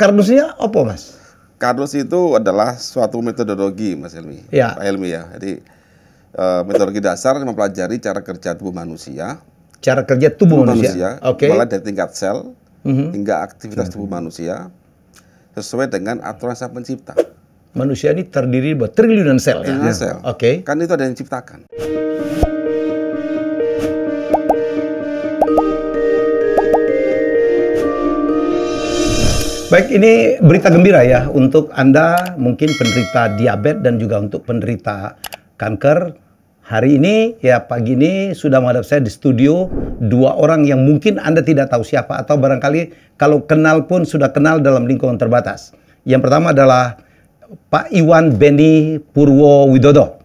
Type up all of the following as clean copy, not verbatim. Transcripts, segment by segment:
Kardusnya apa, Mas? Kardus itu adalah suatu metodologi, Mas Helmi. Ya. Pak Helmi ya. Jadi metodologi dasar mempelajari cara kerja tubuh manusia. Cara kerja tubuh manusia. Oke. Mulai dari tingkat sel hingga aktivitas tubuh manusia sesuai dengan aturan Sang Pencipta. Manusia ini terdiri dari triliunan sel ya. Triliunan sel. Oke. Kan itu ada yang diciptakan. Baik, ini berita gembira ya untuk Anda mungkin penderita diabetes dan juga untuk penderita kanker. Hari ini ya pagi ini sudah menghadap saya di studio dua orang yang mungkin Anda tidak tahu siapa atau barangkali kalau kenal pun sudah kenal dalam lingkungan terbatas. Yang pertama adalah Pak Iwan Beni Purwo Widodo.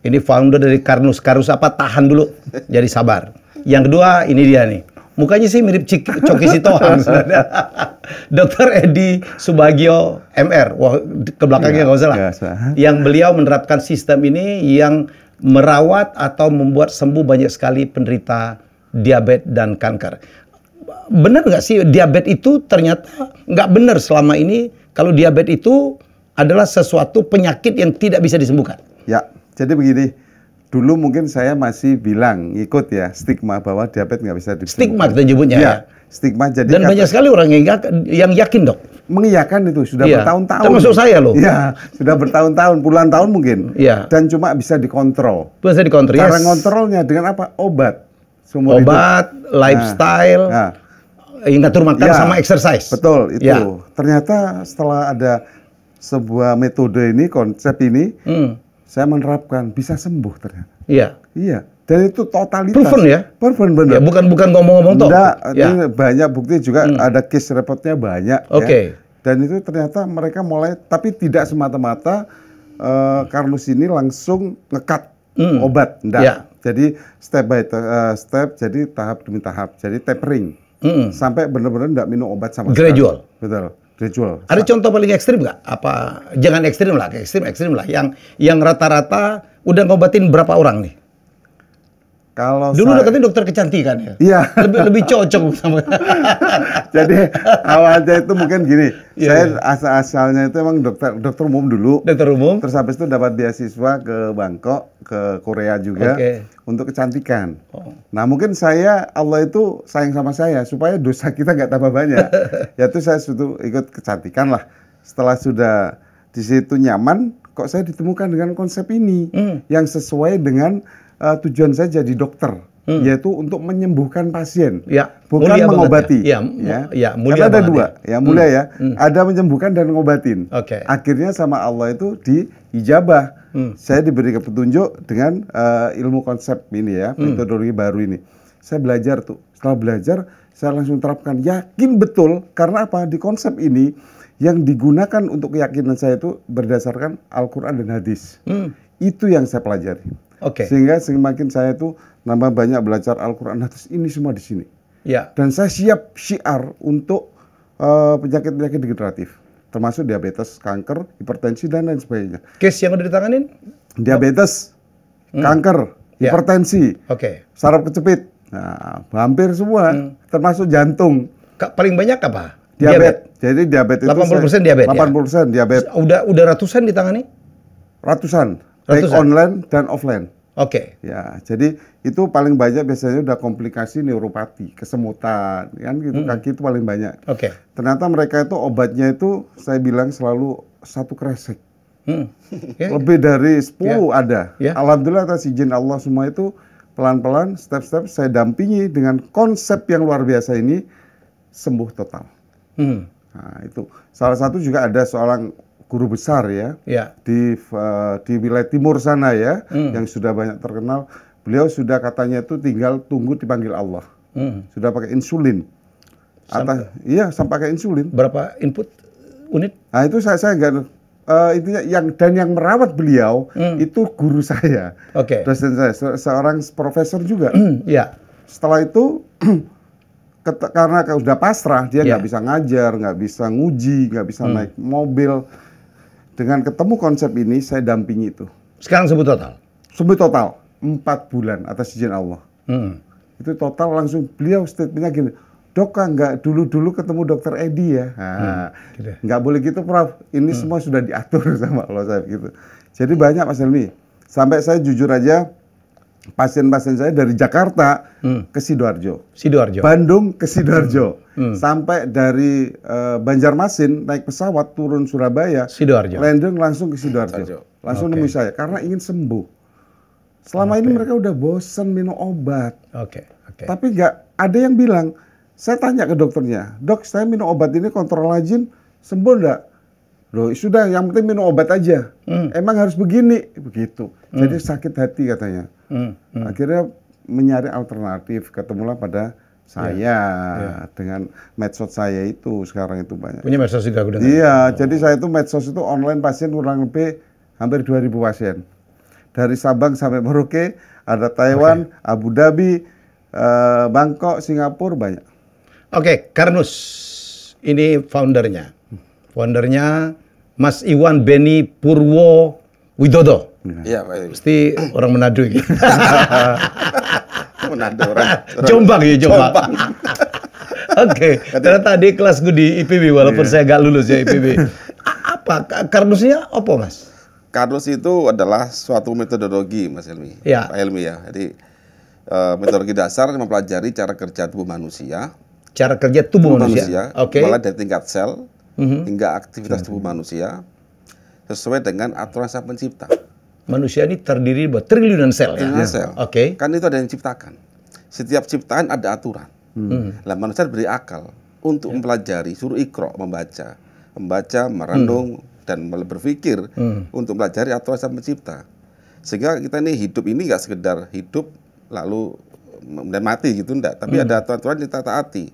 Ini founder dari Karnus. Karnus apa? Tahan dulu. Jadi sabar. Yang kedua ini dia nih. Mukanya sih mirip Coki Sitohang sebenarnya. Dr. Edi Subagio MR. Wah, ke belakangnya nggak usah lah. Yang beliau menerapkan sistem ini yang merawat atau membuat sembuh banyak sekali penderita diabetes dan kanker. Benar nggak sih diabetes itu ternyata nggak benar selama ini kalau diabetes itu adalah sesuatu penyakit yang tidak bisa disembuhkan? Ya, jadi begini. Dulu mungkin saya masih bilang, ikut ya, stigma bahwa diabetes nggak bisa disembuhkan. Stigma kita nyebutnya ya. Stigma. Jadi dan banyak sekali orang yang yakin, Dok. Mengiyakan itu, sudah bertahun-tahun. Termasuk saya loh. Iya, sudah bertahun-tahun, puluhan tahun mungkin. Iya. Dan cuma bisa dikontrol. Bisa dikontrol, cara ngontrolnya dengan apa? Obat. Obat, lifestyle, yang ngatur makan sama exercise. Betul, itu. Ya. Ternyata setelah ada sebuah metode ini, konsep ini, saya menerapkan bisa sembuh ternyata. Iya. Iya. Dan itu totalitas. Proven ya? Proven benar. Ya, bukan ngomong-ngomong toh. Ini banyak bukti juga ada case repotnya banyak. Oke. Ya. Dan itu ternyata mereka mulai, tapi tidak semata-mata Karnus ini langsung ngekat obat. Enggak. Ya. Jadi step by step, jadi tahap demi tahap. Jadi tapering. Sampai benar-benar enggak minum obat sama sekali. Gradual. Betul. Gradual. Ada contoh paling ekstrim nggak? Apa jangan ekstrim lah, ekstrim lah. Yang rata-rata udah ngobatin berapa orang nih? Kalau dulu katanya dokter kecantikan ya. Iya. Lebih cocok sama. Jadi awalnya itu mungkin gini. Saya asal-asalnya itu emang dokter umum dulu. Dokter umum. Terus habis itu dapat beasiswa ke Bangkok, ke Korea juga untuk kecantikan. Nah mungkin Allah itu sayang sama saya supaya dosa kita nggak tambah banyak. Yaitu saya sudah ikut kecantikan lah. Setelah sudah di situ nyaman, kok saya ditemukan dengan konsep ini yang sesuai dengan tujuan saya jadi dokter, yaitu untuk menyembuhkan pasien, bukan mengobati. Mulia ada dua, ya mulia ya. Ada menyembuhkan dan ngobatin. Akhirnya sama Allah itu diijabah. Saya diberi petunjuk dengan ilmu konsep ini ya, metodologi baru ini. Saya belajar tuh. Setelah belajar, saya langsung terapkan. Yakin betul karena apa? Di konsep ini yang digunakan untuk keyakinan saya itu berdasarkan Al-Quran dan hadis. Itu yang saya pelajari. Sehingga semakin saya itu nambah banyak belajar Al-Quran hadis ini semua di sini. Dan saya siap syiar untuk penyakit-penyakit degeneratif, termasuk diabetes, kanker, hipertensi dan lain sebagainya. Case yang udah ditanganin? Diabetes, kanker, hipertensi, saraf kejepit, nah, hampir semua, termasuk jantung. Paling banyak apa? Diabetes. Jadi diabetes 80% diabetes. 80% diabetes. Udah ratusan ditangani? Ratusan. Baik online dan offline. Ya, jadi itu paling banyak biasanya udah komplikasi neuropati, kesemutan, kan gitu, kaki itu paling banyak. Ternyata mereka itu obatnya itu saya bilang selalu satu kresek. Lebih dari 10 ada. Alhamdulillah atas izin Allah semua itu pelan-pelan, step-step saya dampingi dengan konsep yang luar biasa ini sembuh total. Nah, itu salah satu juga ada seorang guru besar ya, di wilayah timur sana ya, yang sudah banyak terkenal. Beliau sudah katanya itu tinggal tunggu dipanggil Allah. Sudah pakai insulin. Iya, sampai pakai insulin. Berapa input unit? Nah itu saya nggak intinya yang merawat beliau itu guru saya, dosen saya, seorang profesor juga. Setelah itu karena sudah pasrah, dia nggak bisa ngajar, nggak bisa nguji, nggak bisa naik mobil. Dengan ketemu konsep ini, saya dampingi itu. Sekarang sembuh total? Sembuh total, 4 bulan atas izin Allah. Itu total langsung beliau statementnya gini, Dok, nggak dulu ketemu dokter Edi ya. Nah, gitu. Nggak boleh gitu, Prof. Ini semua sudah diatur sama Allah, saya gitu. Jadi banyak, Mas Helmi. Sampai saya jujur aja, pasien-pasien saya dari Jakarta ke Sidoarjo, Bandung ke Sidoarjo, sampai dari Banjarmasin naik pesawat turun Surabaya, landing langsung ke Sidoarjo, langsung nemui saya karena ingin sembuh. Selama ini mereka udah bosan minum obat, tapi nggak ada yang bilang. Saya tanya ke dokternya, dok, saya minum obat ini kontrol lajin, sembuh nggak? Loh, sudah, yang penting minum obat aja. Emang harus begini, begitu. Jadi sakit hati katanya. Akhirnya mencari alternatif, ketemulah pada saya dengan medsos saya itu sekarang itu banyak. Punya medsos juga udah? Iya, jadi saya itu medsos itu online pasien kurang lebih hampir 2.000 pasien. Dari Sabang sampai Merauke, ada Taiwan, Abu Dhabi, Bangkok, Singapura, banyak. Oke, Karnus, ini foundernya. Foundernya Mas Iwan Beni Purwo Widodo. Iya, Pak. Pasti orang Manado gitu. Manado orang. Jombang ya, Jombang. Oke, karena tadi kelas gue di IPB walaupun saya gak lulus ya IPB. Apa Karnusnya apa, Mas? Karnus itu adalah suatu metodologi, Mas Helmi. Ya. Pak Helmi ya. Jadi metodologi dasar mempelajari cara kerja tubuh manusia. Cara kerja tubuh manusia. Mulai dari tingkat sel hingga aktivitas tubuh manusia sesuai dengan aturan Sang Pencipta. Manusia ini terdiri dari triliunan sel ya. Triliunan sel. Kan itu ada yang diciptakan. Setiap ciptaan ada aturan. Lah manusia diberi akal untuk mempelajari, suruh ikro, membaca, merenung dan berpikir untuk mempelajari aturan Sang Pencipta. Sehingga kita ini hidup ini nggak sekedar hidup lalu dan mati gitu enggak, tapi ada aturan-aturan yang kita taati.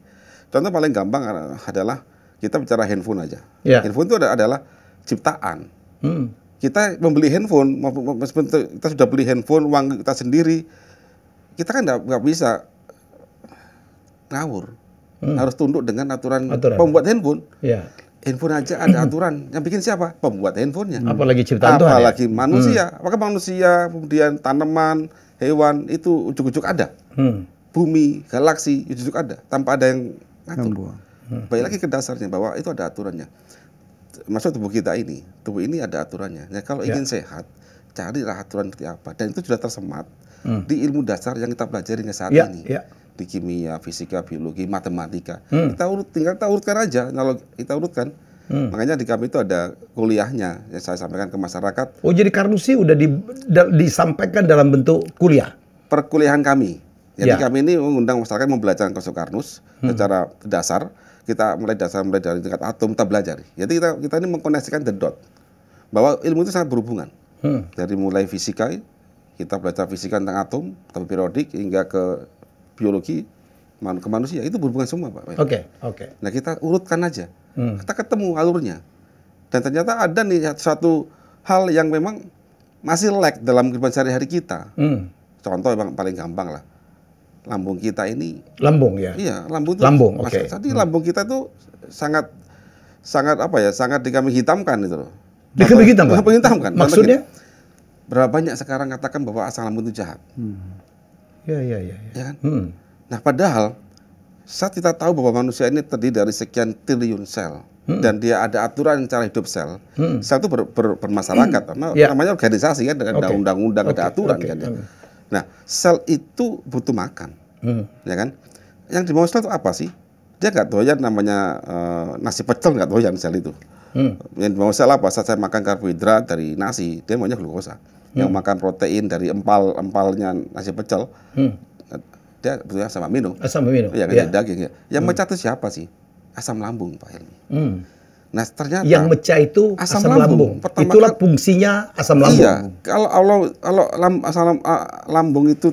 Contoh paling gampang adalah kita bicara handphone aja. Handphone itu adalah ciptaan. Kita membeli handphone, meskipun kita sudah beli handphone, uang kita sendiri, kita kan nggak bisa ngawur. Harus tunduk dengan aturan pembuat handphone. Handphone aja ada aturan. Yang bikin siapa? Pembuat handphonenya. Apalagi ciptaan Tuhan. Apalagi manusia. Apakah manusia, kemudian tanaman, hewan, itu ujuk-ujuk ada. Bumi, galaksi, ujuk-ujuk ada. Tanpa ada yang ngatur. Baik lagi ke dasarnya, bahwa itu ada aturannya. Maksud tubuh kita ini, tubuh ini ada aturannya. Ya, kalau ingin sehat, carilah aturan seperti apa. Dan itu sudah tersemat di ilmu dasar yang kita pelajari saat ini. Di kimia, fisika, biologi, matematika. Tinggal kita urutkan aja. Kalau kita urutkan, makanya di kami itu ada kuliahnya yang saya sampaikan ke masyarakat. Oh, jadi Karnusi udah disampaikan dalam bentuk kuliah? Perkuliahan kami. Jadi kami ini mengundang masyarakat membelajar konsep Karnus secara dasar. Kita mulai dari tingkat atom kita belajar. Jadi kita ini mengkoneksikan the dot. Bahwa ilmu itu sangat berhubungan. Dari mulai fisika, kita belajar fisika tentang atom, tabel periodik, hingga ke biologi, ke manusia. Itu berhubungan semua, Pak. Oke. Nah, kita urutkan aja. Kita ketemu alurnya. Dan ternyata ada nih satu hal yang memang masih lag dalam kehidupan sehari-hari kita. Contoh yang paling gampang lah. Lambung kita ini. Lambung ya? Iya, lambung itu. Lambung, oke. Jadi lambung kita tuh sangat apa ya, sangat dikami hitamkan itu loh. Dikami hitamkan? Dikami hitamkan. Maksudnya? Berapa banyak sekarang katakan bahwa asam lambung itu jahat. Ya kan? Nah, padahal saat kita tahu bahwa manusia ini terdiri dari sekian triliun sel dan dia ada aturan cara hidup sel, sel itu bermasyarakat, namanya organisasi kan, ada undang-undang, ada aturan kan. Nah, sel itu butuh makan, ya kan? Yang dimau sel itu apa sih? Dia nggak doyan namanya nasi pecel, nggak doyan sel itu. Yang dimau sel apa? Saat saya makan karbohidrat dari nasi, dia maunya glukosa. Yang makan protein dari empalnya nasi pecel, dia butuhnya asam amino. Asam amino. Ya, kan, daging ya. Yang mecah itu siapa sih? Asam lambung, Pak Helmi. Nah, ternyata yang mecah itu asam lambung. Itulah fungsinya asam lambung. Iya, kalau asam lambung itu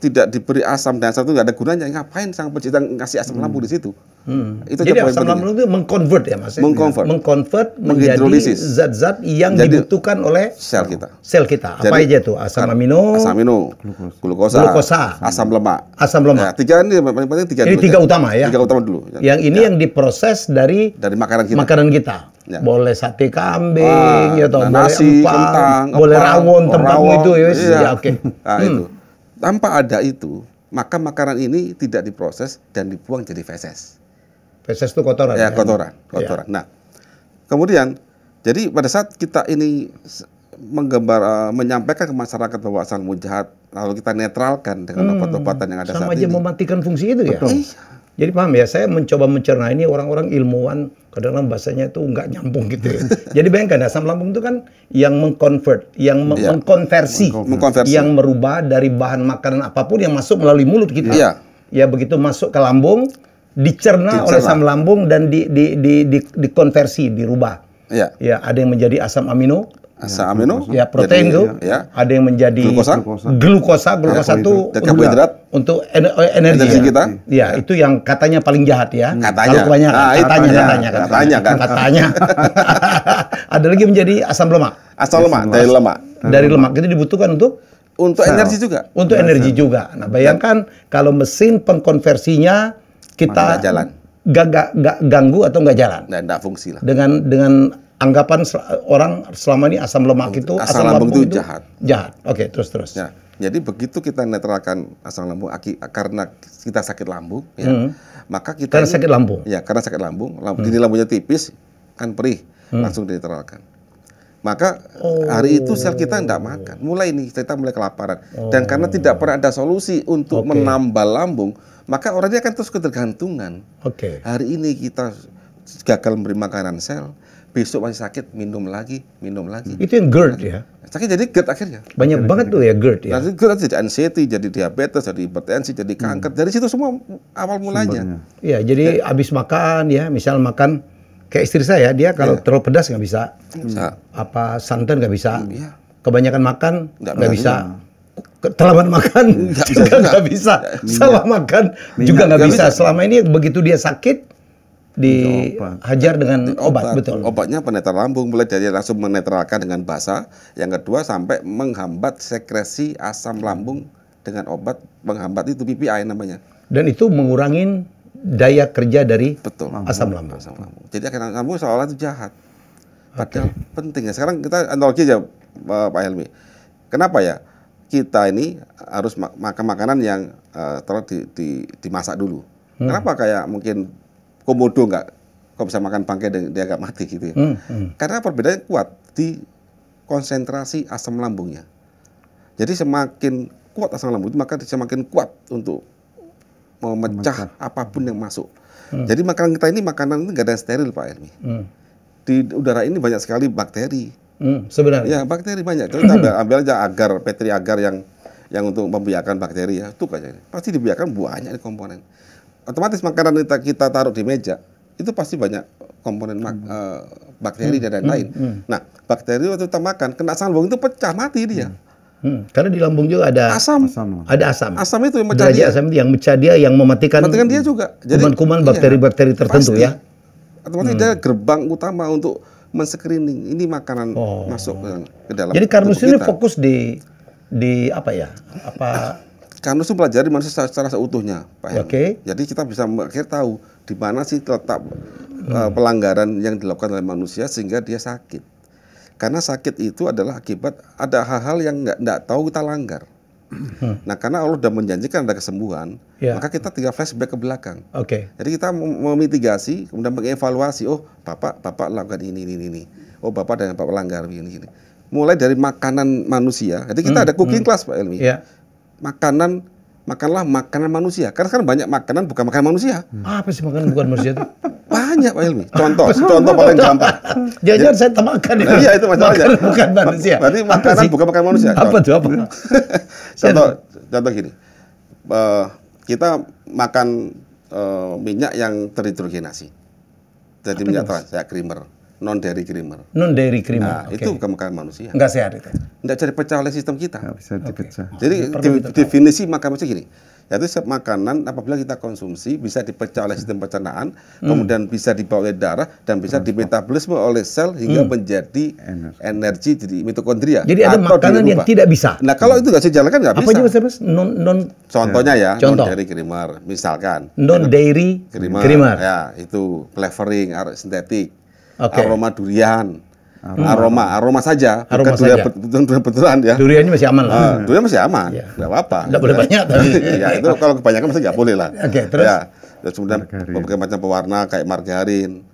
tidak diberi asam dan asam itu nggak ada gunanya, ngapain Sang Pencipta ngasih asam lambung di situ? Itu jadi asam lambung itu mengkonvert ya, Mas? Mengkonvert menjadi zat-zat yang dibutuhkan oleh sel kita. Apa aja tuh? Asam amino, glukosa, asam lemak. Ya, tiga ini paling penting tiga. Ini tiga utama ya. Tiga utama dulu. Yang ini yang diproses dari makanan kita. Ya. Boleh sate kambing, ya toh, nasi, boleh kentang, boleh rawon, tentang itu ya. Nah, itu. Tanpa ada itu, maka makanan ini tidak diproses dan dibuang jadi feses. Feses itu kotoran. Ya, kotoran. Ya. Nah, kemudian jadi pada saat kita ini menyampaikan ke masyarakat bahwa asam lambung jahat, lalu kita netralkan dengan obat-obatan yang ada saat ini. Sama aja mematikan fungsi itu ya. Betul. Jadi paham ya, saya mencoba mencerna ini orang-orang ilmuwan, kadang-kadang bahasanya itu nggak nyambung gitu ya. Jadi bayangkan asam lambung itu kan yang mengkonvert, yang mengkonversi, yang merubah dari bahan makanan apapun yang masuk melalui mulut kita. Ya begitu masuk ke lambung, dicerna oleh asam lambung dan dikonversi, dirubah. Ya ada yang menjadi asam amino. Asam amino, ya protein itu, ada yang menjadi glukosa itu karbohidrat untuk energi kita. Ya, itu yang katanya paling jahat ya. Kalau kebanyakan katanya. Ada lagi menjadi asam lemak. Asam lemak dari lemak. Dari lemak itu dibutuhkan untuk energi juga. Untuk energi juga. Nah, bayangkan kalau mesin pengkonversinya kita gak ganggu atau nggak jalan. Dan nggak fungsi lah. Dengan anggapan orang selama ini asam lemak itu asam lambung itu jahat. Oke, terus. Ya, jadi begitu kita netralkan asam lambung karena kita sakit lambung, ya, maka kita sakit lambung. Ya, karena sakit lambung, dinding lambungnya tipis, kan perih, langsung dinetralkan. Maka hari itu sel kita tidak makan. Mulai nih kita mulai kelaparan. Dan karena tidak pernah ada solusi untuk menambal lambung, maka orangnya akan terus ketergantungan. Hari ini kita gagal memberi makanan sel, besok masih sakit, minum lagi. Itu yang GERD ya? Sakit jadi GERD akhirnya. Banyak banget tuh ya GERD ya? Nanti GERD jadi anxiety, jadi diabetes, jadi hipertensi, jadi kanker. Dari situ semua awal mulanya. Iya, jadi habis makan ya, misal makan, kayak istri saya, dia kalau terlalu pedas nggak bisa. Apa santan nggak bisa. Kebanyakan makan nggak bisa. Terlambat makan juga nggak bisa. Salah makan juga nggak bisa. Selama ini begitu dia sakit, dihajar dengan obat, betul. Obatnya penetral lambung, mulai dari langsung menetralkan dengan basa. Yang kedua sampai menghambat sekresi asam lambung dengan obat menghambat itu PPI namanya. Dan itu mengurangi daya kerja dari asam lambung. Jadi asam lambung seolah itu jahat. Padahal penting ya. Sekarang kita analogi aja Pak Helmi. Kenapa ya kita ini harus makan makanan yang terus dimasak dulu? Kenapa kayak mungkin komodo kok bisa makan bangkai dan dia nggak mati gitu ya. Karena perbedaannya kuat di konsentrasi asam lambungnya. Jadi semakin kuat asam lambung itu maka semakin kuat untuk memecah apapun yang masuk. Jadi makanan kita ini makanan nggak ada yang steril Pak Helmi. Di udara ini banyak sekali bakteri. Sebenarnya. Ya bakteri banyak. Kita ambil aja agar, petri agar yang untuk membiarkan bakteri ya. Itu aja. Pasti dibiarkan banyak komponen. Otomatis makanan kita taruh di meja itu pasti banyak komponen bakteri dan lain-lain. Nah, bakteri waktu kita makan kena asam lambung itu pecah mati dia. Karena di lambung juga ada asam. Ada asam. Asam itu yang mecah dia. Asam yang mecah dia yang mematikan dia juga. Jadi kuman-kuman bakteri-bakteri tertentu pasti, ya. Otomatis dia gerbang utama untuk men-screening ini makanan masuk ke dalam. Jadi Carnus ini fokus di apa ya? Carnus itu pelajari manusia secara seutuhnya, Pak. Jadi kita bisa akhirnya tahu di mana sih letak pelanggaran yang dilakukan oleh manusia sehingga dia sakit. Karena sakit itu adalah akibat ada hal-hal yang nggak tahu kita langgar. Nah, karena Allah sudah menjanjikan ada kesembuhan, maka kita tinggal flashback ke belakang. Jadi kita memitigasi, kemudian mengevaluasi. Oh, bapak lakukan ini. Oh, bapak dan bapak langgar ini. Mulai dari makanan manusia. Jadi kita ada cooking class, Pak Helmi. Makanlah makanan manusia. Karena sekarang banyak makanan bukan makanan manusia. Apa sih makanan bukan manusia itu? Banyak Pak Helmi. Contoh paling gampang. Jangan saya makan itu. Iya itu masalahnya. Makanan bukan manusia. Berarti makanan bukan makanan manusia. Apa tuh apa? Contoh gini. Kita makan minyak yang terhidrogenasi. Jadi minyak trans, ya creamer. Non-dairy creamer. Non-dairy creamer. Nah, itu bukan makanan manusia. Nggak sehat itu. Nggak jadi pecah oleh sistem kita. Nggak bisa dipecah. Jadi definisi makanan manusia gini. Yaitu makanan apabila kita konsumsi bisa dipecah oleh sistem pencernaan, kemudian bisa dibawa oleh darah dan bisa dimetabolisme oleh sel hingga menjadi energi di mitokondria. Jadi ada makanan yang tidak bisa. Nah kalau itu nggak dijalankan nggak bisa. Apa aja mas? Contohnya ya, non-dairy creamer, misalkan. Non-dairy creamer. Ya itu flavoring, sintetik, aroma durian. aroma saja, aroma bukan betul-betulan ya. Duriannya masih aman lah. Durian masih aman, nggak apa-apa. Nggak boleh banyak tapi. Ya itu kalau kebanyakan masih nggak boleh lah. Oke, terus? Ya, kemudian berbagai macam pewarna kayak margarin,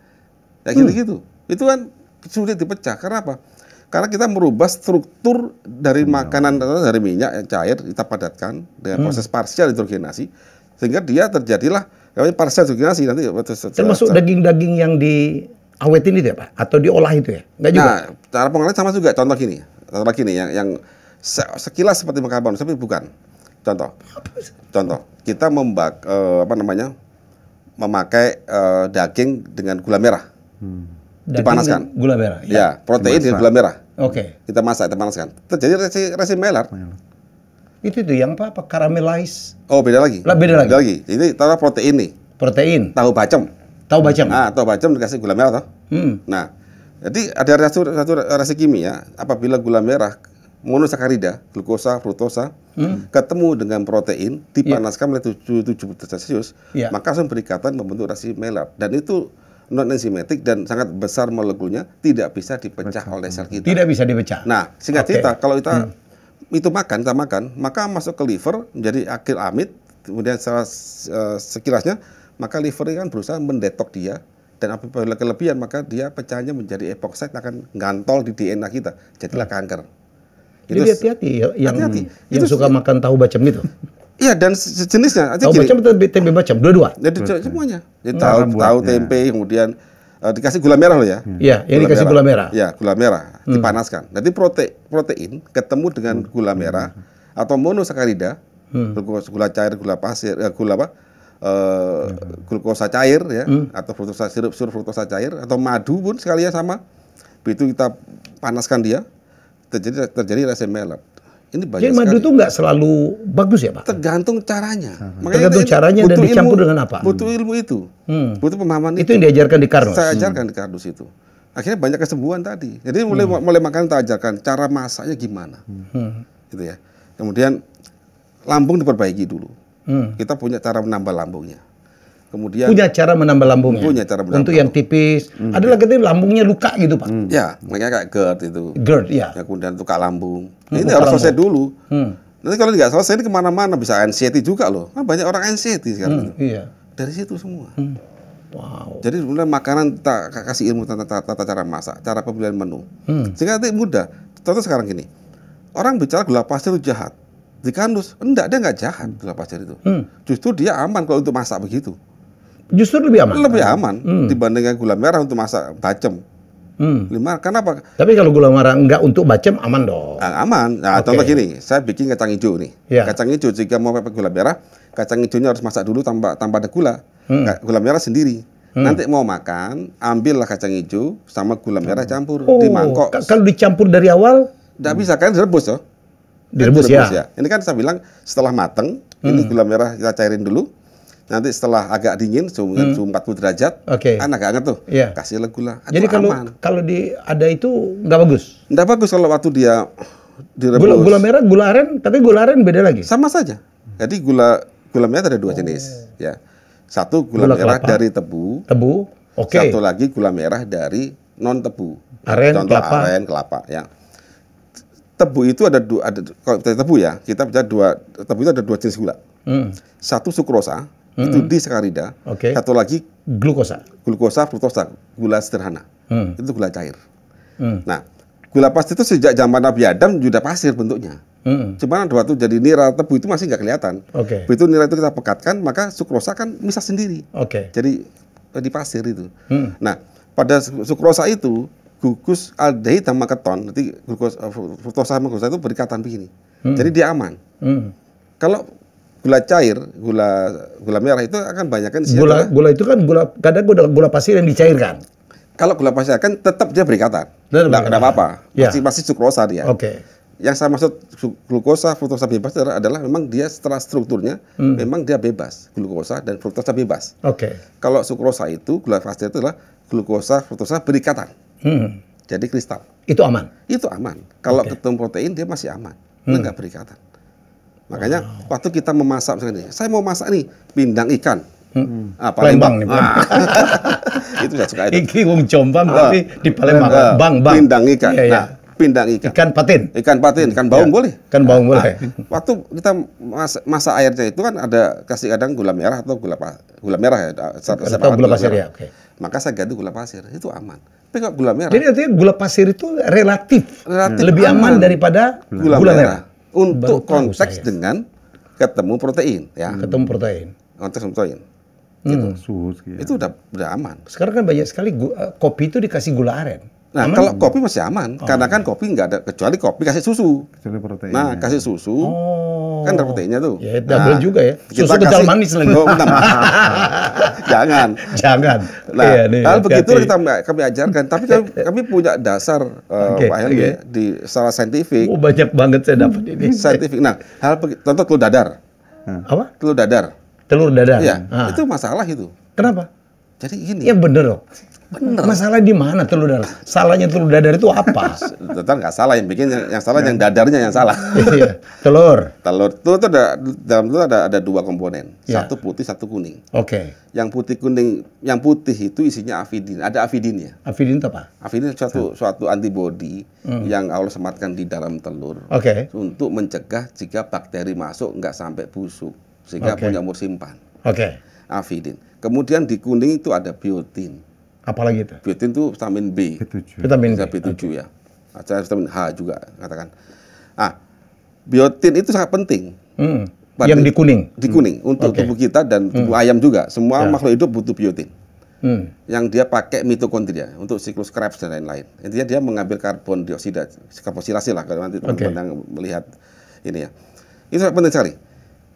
ya gitu-gitu. Itu kan sulit dipecah. Karena apa? Karena kita merubah struktur dari makanan atau dari minyak yang cair, kita padatkan dengan proses parsial hidrogenasi, sehingga dia terjadilah namanya parsial hidrogenasi nanti. Termasuk daging-daging yang diawetin itu ya Pak? Atau diolah itu ya? Enggak juga? Nah, cara pengolahan sama juga. Contoh gini yang sekilas seperti makanan, tapi bukan. Contoh, kita memakai daging dengan gula merah. Dipanaskan. Gula merah. Ya, protein dengan gula merah. Oke. Kita masak, kita panaskan. Terjadi resi Maillard. Itu yang apa? Caramelize. Oh, beda lagi. Beda lagi. Ini taruh protein nih. Protein. Tahu bacem. Tahu bacem dikasih gula merah toh. Nah, jadi ada satu reaksi kimia apabila gula merah monosakarida, glukosa, fruktosa ketemu dengan protein dipanaskan oleh 77 derajat Celcius, maka langsung berikatan membentuk reaksi Maillard. Dan itu non enzimatik dan sangat besar molekulnya, tidak bisa dipecah oleh sel kita. Tidak bisa dipecah. Nah, singkat cerita, kalau kita kita makan, maka masuk ke liver menjadi akil amid, kemudian secara sekilasnya, maka liver ini kan berusaha mendetok dia, dan apabila kelebihan maka dia pecahnya menjadi epoxide akan gantol di DNA kita, jadilah kanker. Jadi hati-hati yang suka makan tahu bacem itu. Iya, dan sejenisnya. Tahu bacem atau tempe bacem? Dua-dua? Jadi semuanya. Jadi tahu tempe, kemudian dikasih gula merah loh ya. Iya, yang dikasih gula merah. Ya, gula merah dipanaskan. Nanti protein ketemu dengan gula merah atau monosakarida, gula cair, gula pasir, glukosa cair ya, atau sirup fruktosa cair atau madu pun sekalian sama. Begitu kita panaskan dia, terjadi reaksi Maillard. Ini banyak. Jadi madu itu nggak selalu bagus ya Pak? Tergantung caranya. Tergantung caranya dan dicampur dengan apa? Butuh ilmu itu, butuh pemahaman itu. Itu yang diajarkan di Kardus. Saya ajarkan di Kardus itu. Akhirnya banyak kesembuhan tadi. Jadi mulai makan kita ajarkan cara masaknya gimana, gitu ya. Kemudian lambung diperbaiki dulu. Kita punya cara menambah lambungnya. Kemudian punya cara menambah lambungnya. Punya cara menambah untuk yang tipis. Ada lagi tuh lambungnya luka gitu Pak. Ya, makanya kayak GERD itu. GERD ya. Kemudian luka lambung. Ini harus selesai dulu. Nanti kalau nggak selesai ini kemana-mana, bisa anxiety juga loh. Kan banyak orang anxiety sekarang. Iya. Dari situ semua. Wow. Jadi mulai makanan kita kasih ilmu tata cara masak, cara pemilihan menu. Sehingga nanti mudah. Contoh sekarang gini, orang bicara gula pasir itu jahat. Di Kardus, enggak, dia nggak jahat gula pasir itu. Justru dia aman kalau untuk masak begitu. Justru lebih aman? Lebih aman dibandingkan gula merah untuk masak bacem. Kenapa? Tapi kalau gula merah enggak untuk bacem, aman dong? Aman. Nah, contoh gini, saya bikin kacang hijau nih. Kacang hijau, jika mau pakai gula merah, kacang hijaunya harus masak dulu tanpa ada gula. Gula merah sendiri. Nanti mau makan, ambillah kacang hijau sama gula merah campur di mangkok. Kalau dicampur dari awal? Nggak bisa, kan direbus toh. Direbus ya. Ini kan saya bilang setelah mateng, ini gula merah kita cairin dulu. Nanti setelah agak dingin, suhu 40 derajat, kan agak hangat tuh, kasihlah gula. Jadi kalau ada itu nggak bagus? Nggak bagus kalau waktu dia direbus. Gula merah, gula aren, tapi gula aren beda lagi? Sama saja. Jadi gula merah ada dua jenis. Ya. Satu gula merah kelapa dari tebu. Satu lagi gula merah dari non tebu. Contoh aren, kelapa. Ya. Tebu itu kalau tebu ya, kita bicara tebu itu ada dua jenis gula. Satu sukrosa. Itu disakarida. Satu lagi glukosa, fruktosa, gula sederhana. Itu gula cair. Nah, gula pasir itu sejak zaman Nabi Adam sudah pasir bentuknya. Cuman waktu jadi nira tebu itu masih nggak kelihatan. Begitu nira itu kita pekatkan, maka sukrosa kan misah sendiri. Jadi di pasir itu. Nah, pada sukrosa itu gugus aldehid sama keton, nanti fruktosa sama glukosa itu berikatan begini. Jadi dia aman. Kalau gula cair, gula merah itu akan banyakkan gula itu kan kadang gula pasir yang dicairkan. Kalau gula pasir kan tetap dia berikatan. Enggak apa-apa. Masih sukrosa dia. Yang saya maksud glukosa, fruktosa bebas adalah memang dia setelah strukturnya memang dia bebas, glukosa dan fruktosa bebas. Kalau sukrosa itu gula pasir itu adalah glukosa, fruktosa berikatan. Jadi kristal. Itu aman. Itu aman. Kalau ketemu protein dia masih aman. Enggak berikatan. Makanya waktu kita memasak misalnya, saya mau masak nih pindang ikan, Palembang nih. Itu saya suka itu. Iki wong Jombang tapi di Palembang. Bang. Pindang ikan. Iya, iya. Nah, pindang ikan. Ikan patin. Ikan patin, ikan baung boleh. Ikan baung boleh. Waktu kita masak airnya itu kan ada kasih kadang gula merah atau gula merah ya. Atau gula pasir ya. Oke. Maka saya ganti gula pasir, itu aman. Tapi kalau gula merah. Jadi artinya gula pasir itu relatif lebih aman daripada gula merah. Untuk konteks dengan ketemu protein, ya. Ketemu protein. Konteks protein. Itu udah aman. Sekarang kan banyak sekali kopi itu dikasih gula aren. Nah, kalau kopi masih aman, karena kan kopi nggak ada, kecuali kopi kasih susu. Kecuali protein. Nah, kasih susu, kan ada proteinnya tuh. Ya, double juga ya. Susu kental manis lagi. Jangan. Nah, hal begitu kami ajarkan. Tapi kami punya dasar, Pak Helmi, di secara saintifik. Oh, banyak banget saya dapat ini. Saintifik. Nah, contoh telur dadar. Apa? Telur dadar. Telur dadar. Iya, itu masalah itu. Kenapa? Jadi gini. Ya bener loh. Bener. Masalah di mana telur dadar? Salahnya telur dadar itu apa? Tetap nggak salah, yang bikin yang salah yang dadarnya yang salah. Iya. Telur itu dalam telur ada dua komponen, satu putih, satu kuning. Oke. Yang putih kuning, yang putih itu isinya avidin, ada avidinnya. Avidin itu apa? Avidin suatu antibodi yang Allah sematkan di dalam telur. Oke. Untuk mencegah jika bakteri masuk nggak sampai busuk, sehingga punya umur simpan. Oke. Avidin. Kemudian di kuning itu ada biotin. Apalagi itu? Biotin itu vitamin B. Vitamin B7 ya. Ada vitamin H juga katakan. Biotin itu sangat penting. Yang di kuning? Di kuning. Untuk tubuh kita dan tubuh ayam juga. Semua makhluk hidup butuh biotin. Yang dia pakai mitokondria untuk siklus Krebs dan lain-lain. Intinya dia mengambil karbon dioksida, karbosilasi lah kalau nanti teman-teman melihat ini ya. Itu sangat penting sekali.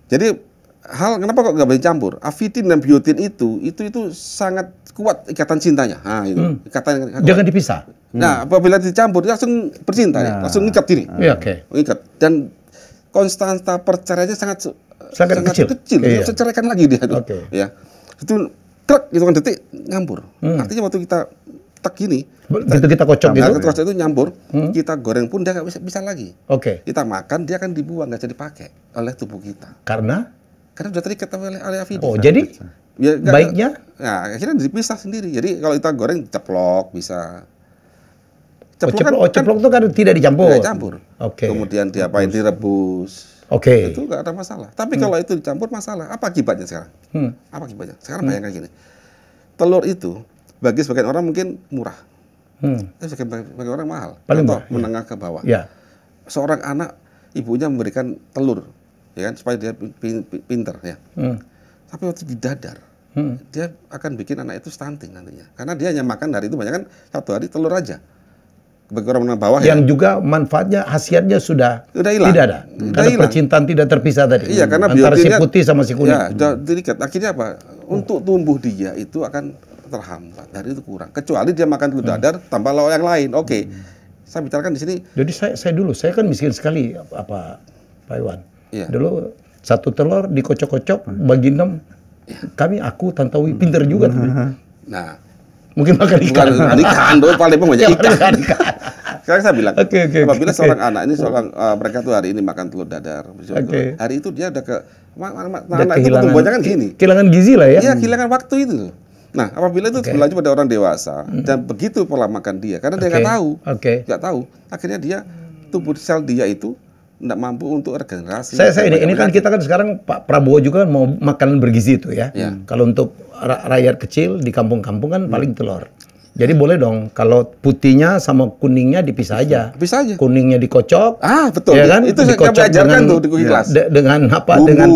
Jadi kenapa kok nggak boleh campur? Avidin dan biotin itu sangat kuat ikatan cintanya. Nah, itu ikatan. Jangan dipisah. Nah, apabila dicampur dia langsung bercinta, langsung ngikat diri. Iya, oke. Ngikat. Dan konstanta perceraiannya sangat kecil. Bisa ceraikan lagi dia itu. Ya. Itu truk hitungan detik nyampur. Artinya waktu kita tek gini, begitu kita kocok gitu. Nah, kocok itu nyampur, kita goreng pun dia nggak bisa lagi. Oke. Kita makan dia akan dibuang, nggak jadi dipakai oleh tubuh kita. Karena sudah terikat oleh avidin. Oh, jadi ya, baiknya? Nah, akhirnya dipisah sendiri. Jadi kalau kita goreng ceplok bisa. Ceplok itu kan tidak dicampur. Tidak dicampur. Oke. Kemudian diapain, direbus. Oke. Itu nggak ada masalah. Tapi kalau itu dicampur masalah. Apa akibatnya sekarang? Apa akibatnya? Sekarang bayangkan gini. Telur itu bagi sebagian orang mungkin murah. Bagi orang mahal. Atau menengah ke bawah. Ya. Seorang anak ibunya memberikan telur, ya kan, supaya dia pinter ya. Tapi waktu di dadar, dia akan bikin anak itu stunting nantinya. Karena dia hanya makan hari itu banyak kan satu hari telur aja. Bagi orang menengah bawah yang juga manfaatnya, khasiatnya sudah hilang. Tidak ada. Karena percintaan tidak terpisah tadi. Iya, karena antara si putih sama si kuning. Ya, sudah terikat. Akhirnya apa? Untuk tumbuh dia itu akan terhambat. Dari itu kurang. Kecuali dia makan telur dadar tambah lauk yang lain. Oke. Saya bicarakan di sini. Jadi saya kan miskin sekali Pak Iwan. Iya. Dulu satu telur dikocok-kocok bagi 6. Aku Tantowi pinter juga. Nah, mungkin makan ikan. Bukan ikan, paling banyak ikan. Sekarang saya bilang, apabila seorang anak ini mereka tuh hari ini makan telur dadar, hari itu dia udah anak itu pertumbuhannya kan gini. Kehilangan gizi lah ya. Iya, kehilangan waktu itu. Nah, apabila itu berlanjut pada orang dewasa dan begitu pola makan dia, karena dia nggak tahu, akhirnya dia tubuh sel dia itu nggak mampu untuk regenerasi. Ini kan kita kan sekarang Pak Prabowo juga mau makanan bergizi itu ya. Kalau untuk rakyat kecil di kampung-kampung kan paling telur. Jadi boleh dong kalau putihnya sama kuningnya dipisah aja. Bisa aja. Kuningnya dikocok. Betul. Ya kan? Itu saya ajarkan tuh di cooking class. Dengan apa? Bumbu, dengan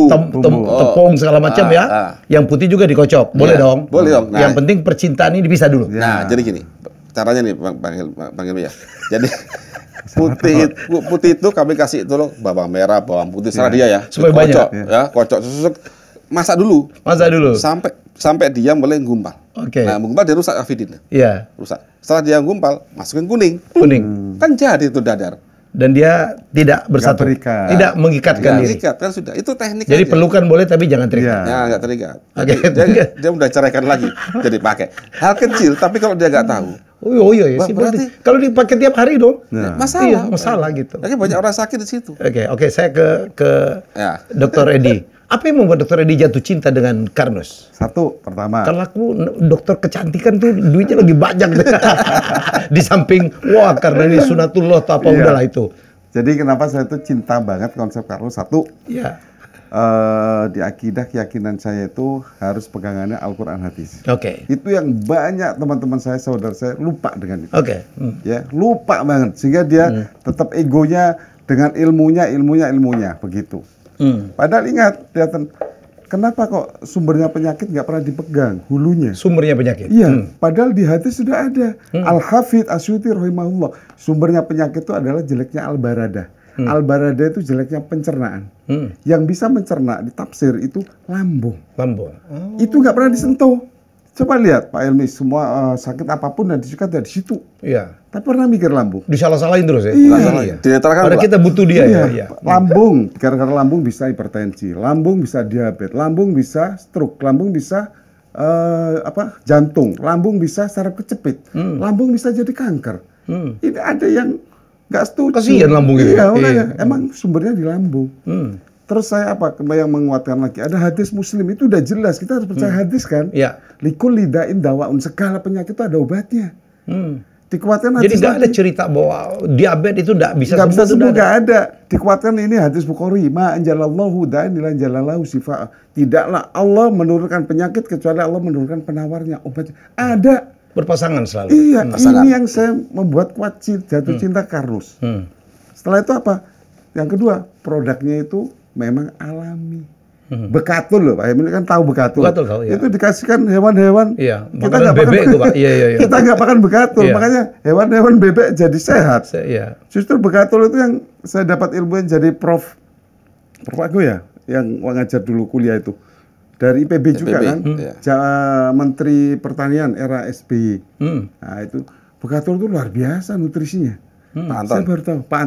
tepung segala macam ya. Yang putih juga dikocok. Boleh dong. Boleh dong. Yang penting percintaan ini dipisah dulu. Nah, jadi gini. Caranya nih Bang Helmi ya. Jadi putih itu kami kasih itu loh bawang merah, bawang putih serah dia ya. Supaya banyak. Ya, kocok masak dulu. Sampai dia mulai gumpal. Nah, gumpal dia rusak avidinnya. Iya. Rusak. Setelah dia gumpal, masukin kuning. Kan jadi itu dadar. Dan dia tidak bersatu. Tidak mengikatkan diri. Mengikat kan sudah. Itu teknik. Jadi pelukan boleh tapi jangan terikat. Ya, enggak terikat. Dia udah ceraikan lagi. Jadi pakai. Hal kecil tapi kalau dia nggak tahu. Oh iya sih berarti kalau dipakai tiap hari dong. Masalah. Iya, masalah gitu. Jadi banyak orang sakit di situ. Oke, saya ke Dr. Edi. Apa yang membuat Dokter Edi jatuh cinta dengan Karnus? Satu, pertama. Kalau aku dokter kecantikan tuh duitnya lagi banyak. Di samping, wah karena ini sunatullah atau apa udahlah itu. Jadi kenapa saya tuh cinta banget konsep Karnus? Satu, di akidah keyakinan saya itu harus pegangannya Al-Quran hadis. Itu yang banyak teman-teman saya, saudara saya lupa dengan itu. Ya, lupa banget. Sehingga dia tetap egonya dengan ilmunya begitu. Padahal ingat, kenapa kok sumbernya penyakit nggak pernah dipegang, hulunya? Sumbernya penyakit? Iya, padahal di hadis sudah ada. Al-Hafidh Asyuti rahimahullah, sumbernya penyakit itu adalah jeleknya al-baradah. Al-baradah itu jeleknya pencernaan. Yang bisa mencerna di tafsir itu lambung. Itu nggak pernah disentuh. Coba lihat Pak Helmi, semua sakit apapun dan disuka dari situ. Iya. Tapi pernah mikir lambung? Disalah-salahin terus ya? Iya. Padahal kita butuh dia ya. Lambung, gara-gara lambung bisa hipertensi, lambung bisa diabetes, lambung bisa stroke, lambung bisa jantung, lambung bisa saraf kejepit, lambung bisa jadi kanker. Ini ada yang nggak setuju. Kasihan lambung itu. Iya, makanya emang sumbernya di lambung. Terus saya yang menguatkan lagi, ada hadis Muslim itu udah jelas, kita harus percaya hadis kan? Iya. Likul lidain dawaun, segala penyakit itu ada obatnya. Dikuatkan hadis. Jadi nggak ada cerita bahwa diabetes itu nggak bisa sembuh, nggak ada. Dikuatkan ini hadis Bukhari, ma anjalallahu da'in ila anjalallahu shifa. Tidaklah Allah menurunkan penyakit kecuali Allah menurunkan penawarnya, obatnya. Ada. Berpasangan selalu. Iya, ini yang saya membuat kuat jatuh cinta Karnus. Setelah itu apa? Yang kedua, produknya itu memang alami. Bekatul loh, Pak Emil kan tahu bekatul. Bekatul tahu, ya. Itu dikasihkan hewan-hewan. Iya, kita nggak bebek makan, itu, Pak. Iya. Kita nggak makan bekatul, makanya hewan-hewan bebek jadi sehat. Iya. Justru bekatul itu yang saya dapat ilmunya jadi Prof aku ya, yang ngajar dulu kuliah itu. Dari IPB juga kan, Menteri Pertanian era SBY. Nah itu bekatul itu luar biasa nutrisinya. Pak Anton. Saya baru tahu. Pak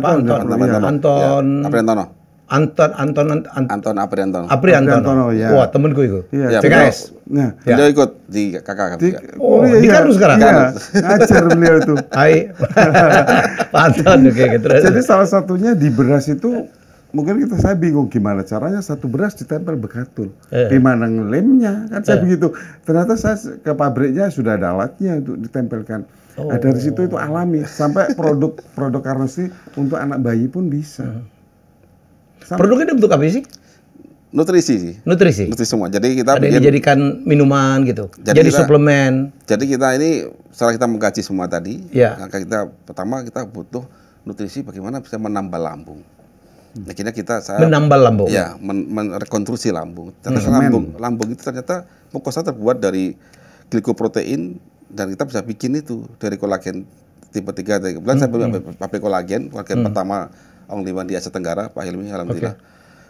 Anton Apriantono. Ya. Wah, temenku itu. Iya. PKS. Nah, beliau ikut di KK. Di Karnus sekarang? Iya, ngajar beliau itu. Hai. Pak Anton, oke. Jadi salah satunya di beras itu, mungkin saya bingung gimana caranya satu beras ditempel bekatul. Gimana ngelemnya, kan saya begitu. Ternyata saya ke pabriknya sudah ada alatnya untuk ditempelkan. Nah, dari situ itu alami. Sampai produk Karnus ini untuk anak bayi pun bisa. Produknya bentuk apa sih? Nutrisi sih. Nutrisi semua. Jadi kita ada yang dijadikan minuman gitu. Jadi suplemen. Jadi kita ini setelah kita mengkaji semua tadi, maka pertama kita butuh nutrisi bagaimana bisa menambah lambung. Akhirnya menambah lambung. Ya, merekonstruksi lambung. Ternyata lambung itu ternyata mukosa terbuat dari glikoprotein dan kita bisa bikin itu dari kolagen tipe 3. Kebetulan saya pakai kolagen pertama Ong Liman di Asia Tenggara, Pak Hilmi, alhamdulillah.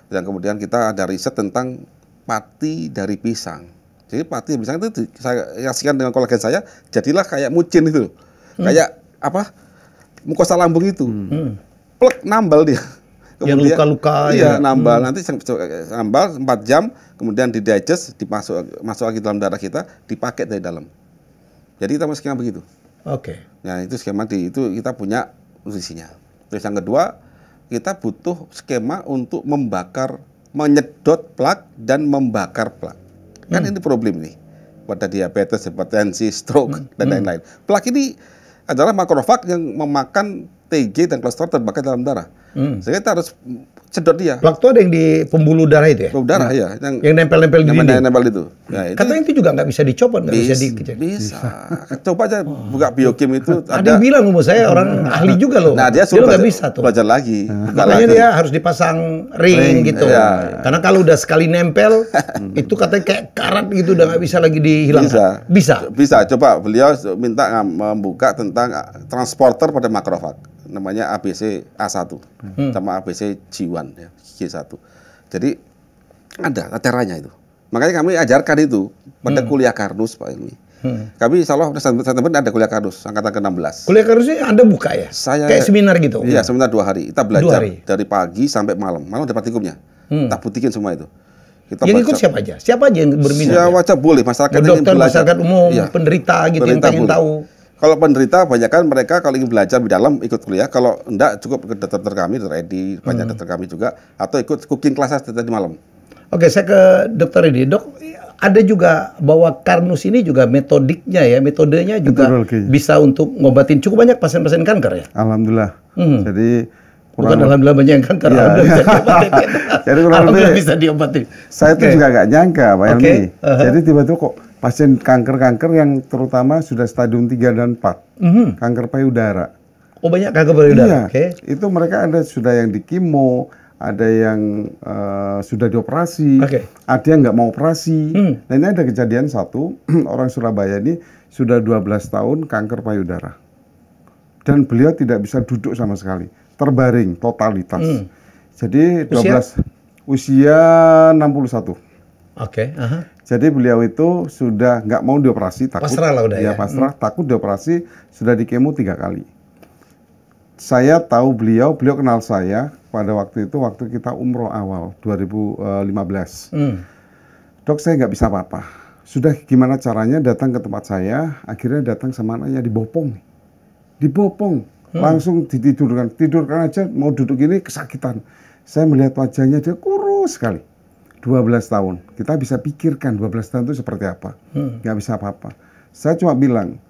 Dan kemudian kita ada riset tentang pati dari pisang. Jadi pati pisang itu saya kasihkan dengan kolagen saya, jadilah kayak mucin itu. Kayak apa? Mukosa lambung itu. Plek, nambal dia. Kemudian, yang luka-luka ya. Nambal. Nanti nambal 4 jam, kemudian di digest, masuk lagi dalam darah kita, dipakai dari dalam. Jadi kita skema begitu. Nah, itu skema itu kita punya nutrisinya. Terus yang kedua, kita butuh skema untuk menyedot plak dan membakar plak. Kan ini problem nih. Pada diabetes, hipertensi, stroke, dan lain-lain. Plak ini adalah makrofag yang memakan TG dan kolesterol terbakar dalam darah. Sehingga kita harus sedot dia. Plak itu ada yang di pembuluh darah itu ya? Pembuluh darah, ya. Yang nempel-nempel di dinding? Nempel itu. Nah, katanya itu juga nggak bisa dicopot, nggak bisa dikejar. Bisa. Coba aja buka biokim itu. Ada yang bilang sama saya, orang ahli juga loh. Nah, dia suruh nggak bisa tuh. Belajar lagi. Makanya dia harus dipasang ring gitu. Karena kalau udah sekali nempel, itu katanya kayak karat gitu, udah nggak bisa lagi dihilangkan. Bisa. Coba beliau minta membuka tentang transporter pada makrofag. Namanya ABC A1 sama ABC G1 ya, G1. Jadi ada caranya itu. Makanya kami ajarkan itu pada kuliah Karnus, Pak Ilmi. Kami insya Allah September ada kuliah Karnus angkatan ke-16. Kuliah Karnus ini Anda buka ya? Kayak seminar gitu? Iya, seminar 2 hari. Kita belajar dari pagi sampai malam. Malam ada praktikumnya. Kita buktikan semua itu. Yang ikut siapa aja? Siapa aja yang berminat? Siapa aja boleh. Masyarakat yang dokter, masyarakat umum, penderita gitu yang pengen tahu. Kalau penderita, banyakkan mereka kalau ingin belajar di dalam ikut kuliah. Kalau enggak, cukup ke dokter kami, dokter Edi, banyak dokter kami juga. Atau ikut cooking classes di malam. Oke, saya ke dokter ini. Dok, ada juga bahwa Karnus ini juga metodiknya ya, metodenya juga bisa untuk ngobatin cukup banyak pasien-pasien kanker ya? Alhamdulillah. Jadi bukan alhamdulillah banyak yang kanker, alhamdulillah bisa diobatin. Jadi alhamdulillah bisa diobatin. Saya tuh juga nggak nyangka, Pak Helmi. Jadi tiba-tiba kok pasien kanker-kanker yang terutama sudah stadium 3 dan 4, kanker payudara. Oh, banyak kanker payudara. Iya, itu mereka ada sudah yang di kemo, ada yang sudah dioperasi, ada yang nggak mau operasi. Nah, ini ada kejadian satu, orang Surabaya ini sudah 12 tahun kanker payudara. Dan beliau tidak bisa duduk sama sekali, terbaring totalitas. Jadi 12 usia 61. Jadi beliau itu sudah nggak mau dioperasi, takut. Pasrah lah udah ya. Pasrah, takut dioperasi, sudah di kemo 3 kali. Saya tahu beliau kenal saya pada waktu itu, waktu kita umroh awal 2015. Dok, saya nggak bisa apa-apa. Sudah gimana caranya datang ke tempat saya, akhirnya datang sama anaknya dibopong. Dibopong, langsung ditidurkan. Tidurkan aja, mau duduk gini kesakitan. Saya melihat wajahnya, dia kurus sekali. 12 tahun. Kita bisa pikirkan 12 tahun itu seperti apa. Nggak bisa apa-apa. Saya cuma bilang,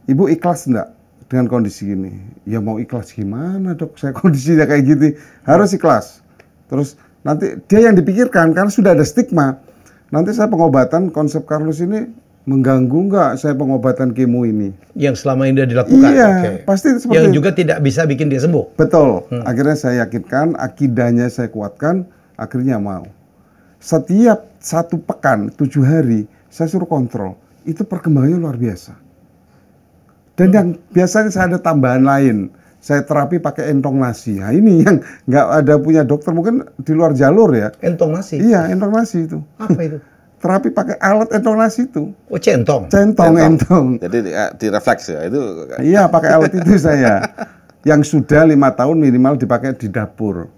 Ibu ikhlas enggak dengan kondisi gini? Ya mau ikhlas gimana, Dok? Saya kondisinya kayak gini, harus ikhlas. Terus nanti dia yang dipikirkan, karena sudah ada stigma. Nanti saya pengobatan konsep Karnus ini mengganggu nggak saya pengobatan kemo ini? Yang selama ini sudah dilakukan? Iya, pasti seperti yang juga tidak bisa bikin dia sembuh? Betul. Akhirnya saya yakinkan, akidahnya saya kuatkan, akhirnya mau. Setiap 1 pekan, 7 hari, saya suruh kontrol. Itu perkembangannya luar biasa. Dan yang biasanya saya ada tambahan lain. Saya terapi pakai entong nasi. Nah, ini yang nggak ada punya dokter, mungkin di luar jalur ya. Entong nasi? Iya, entong nasi itu. Apa itu? Terapi pakai alat entong nasi itu. Oh, centong? Entong. Jadi direfleks ya? Itu. Iya, pakai alat itu saya. Yang sudah 5 tahun minimal dipakai di dapur.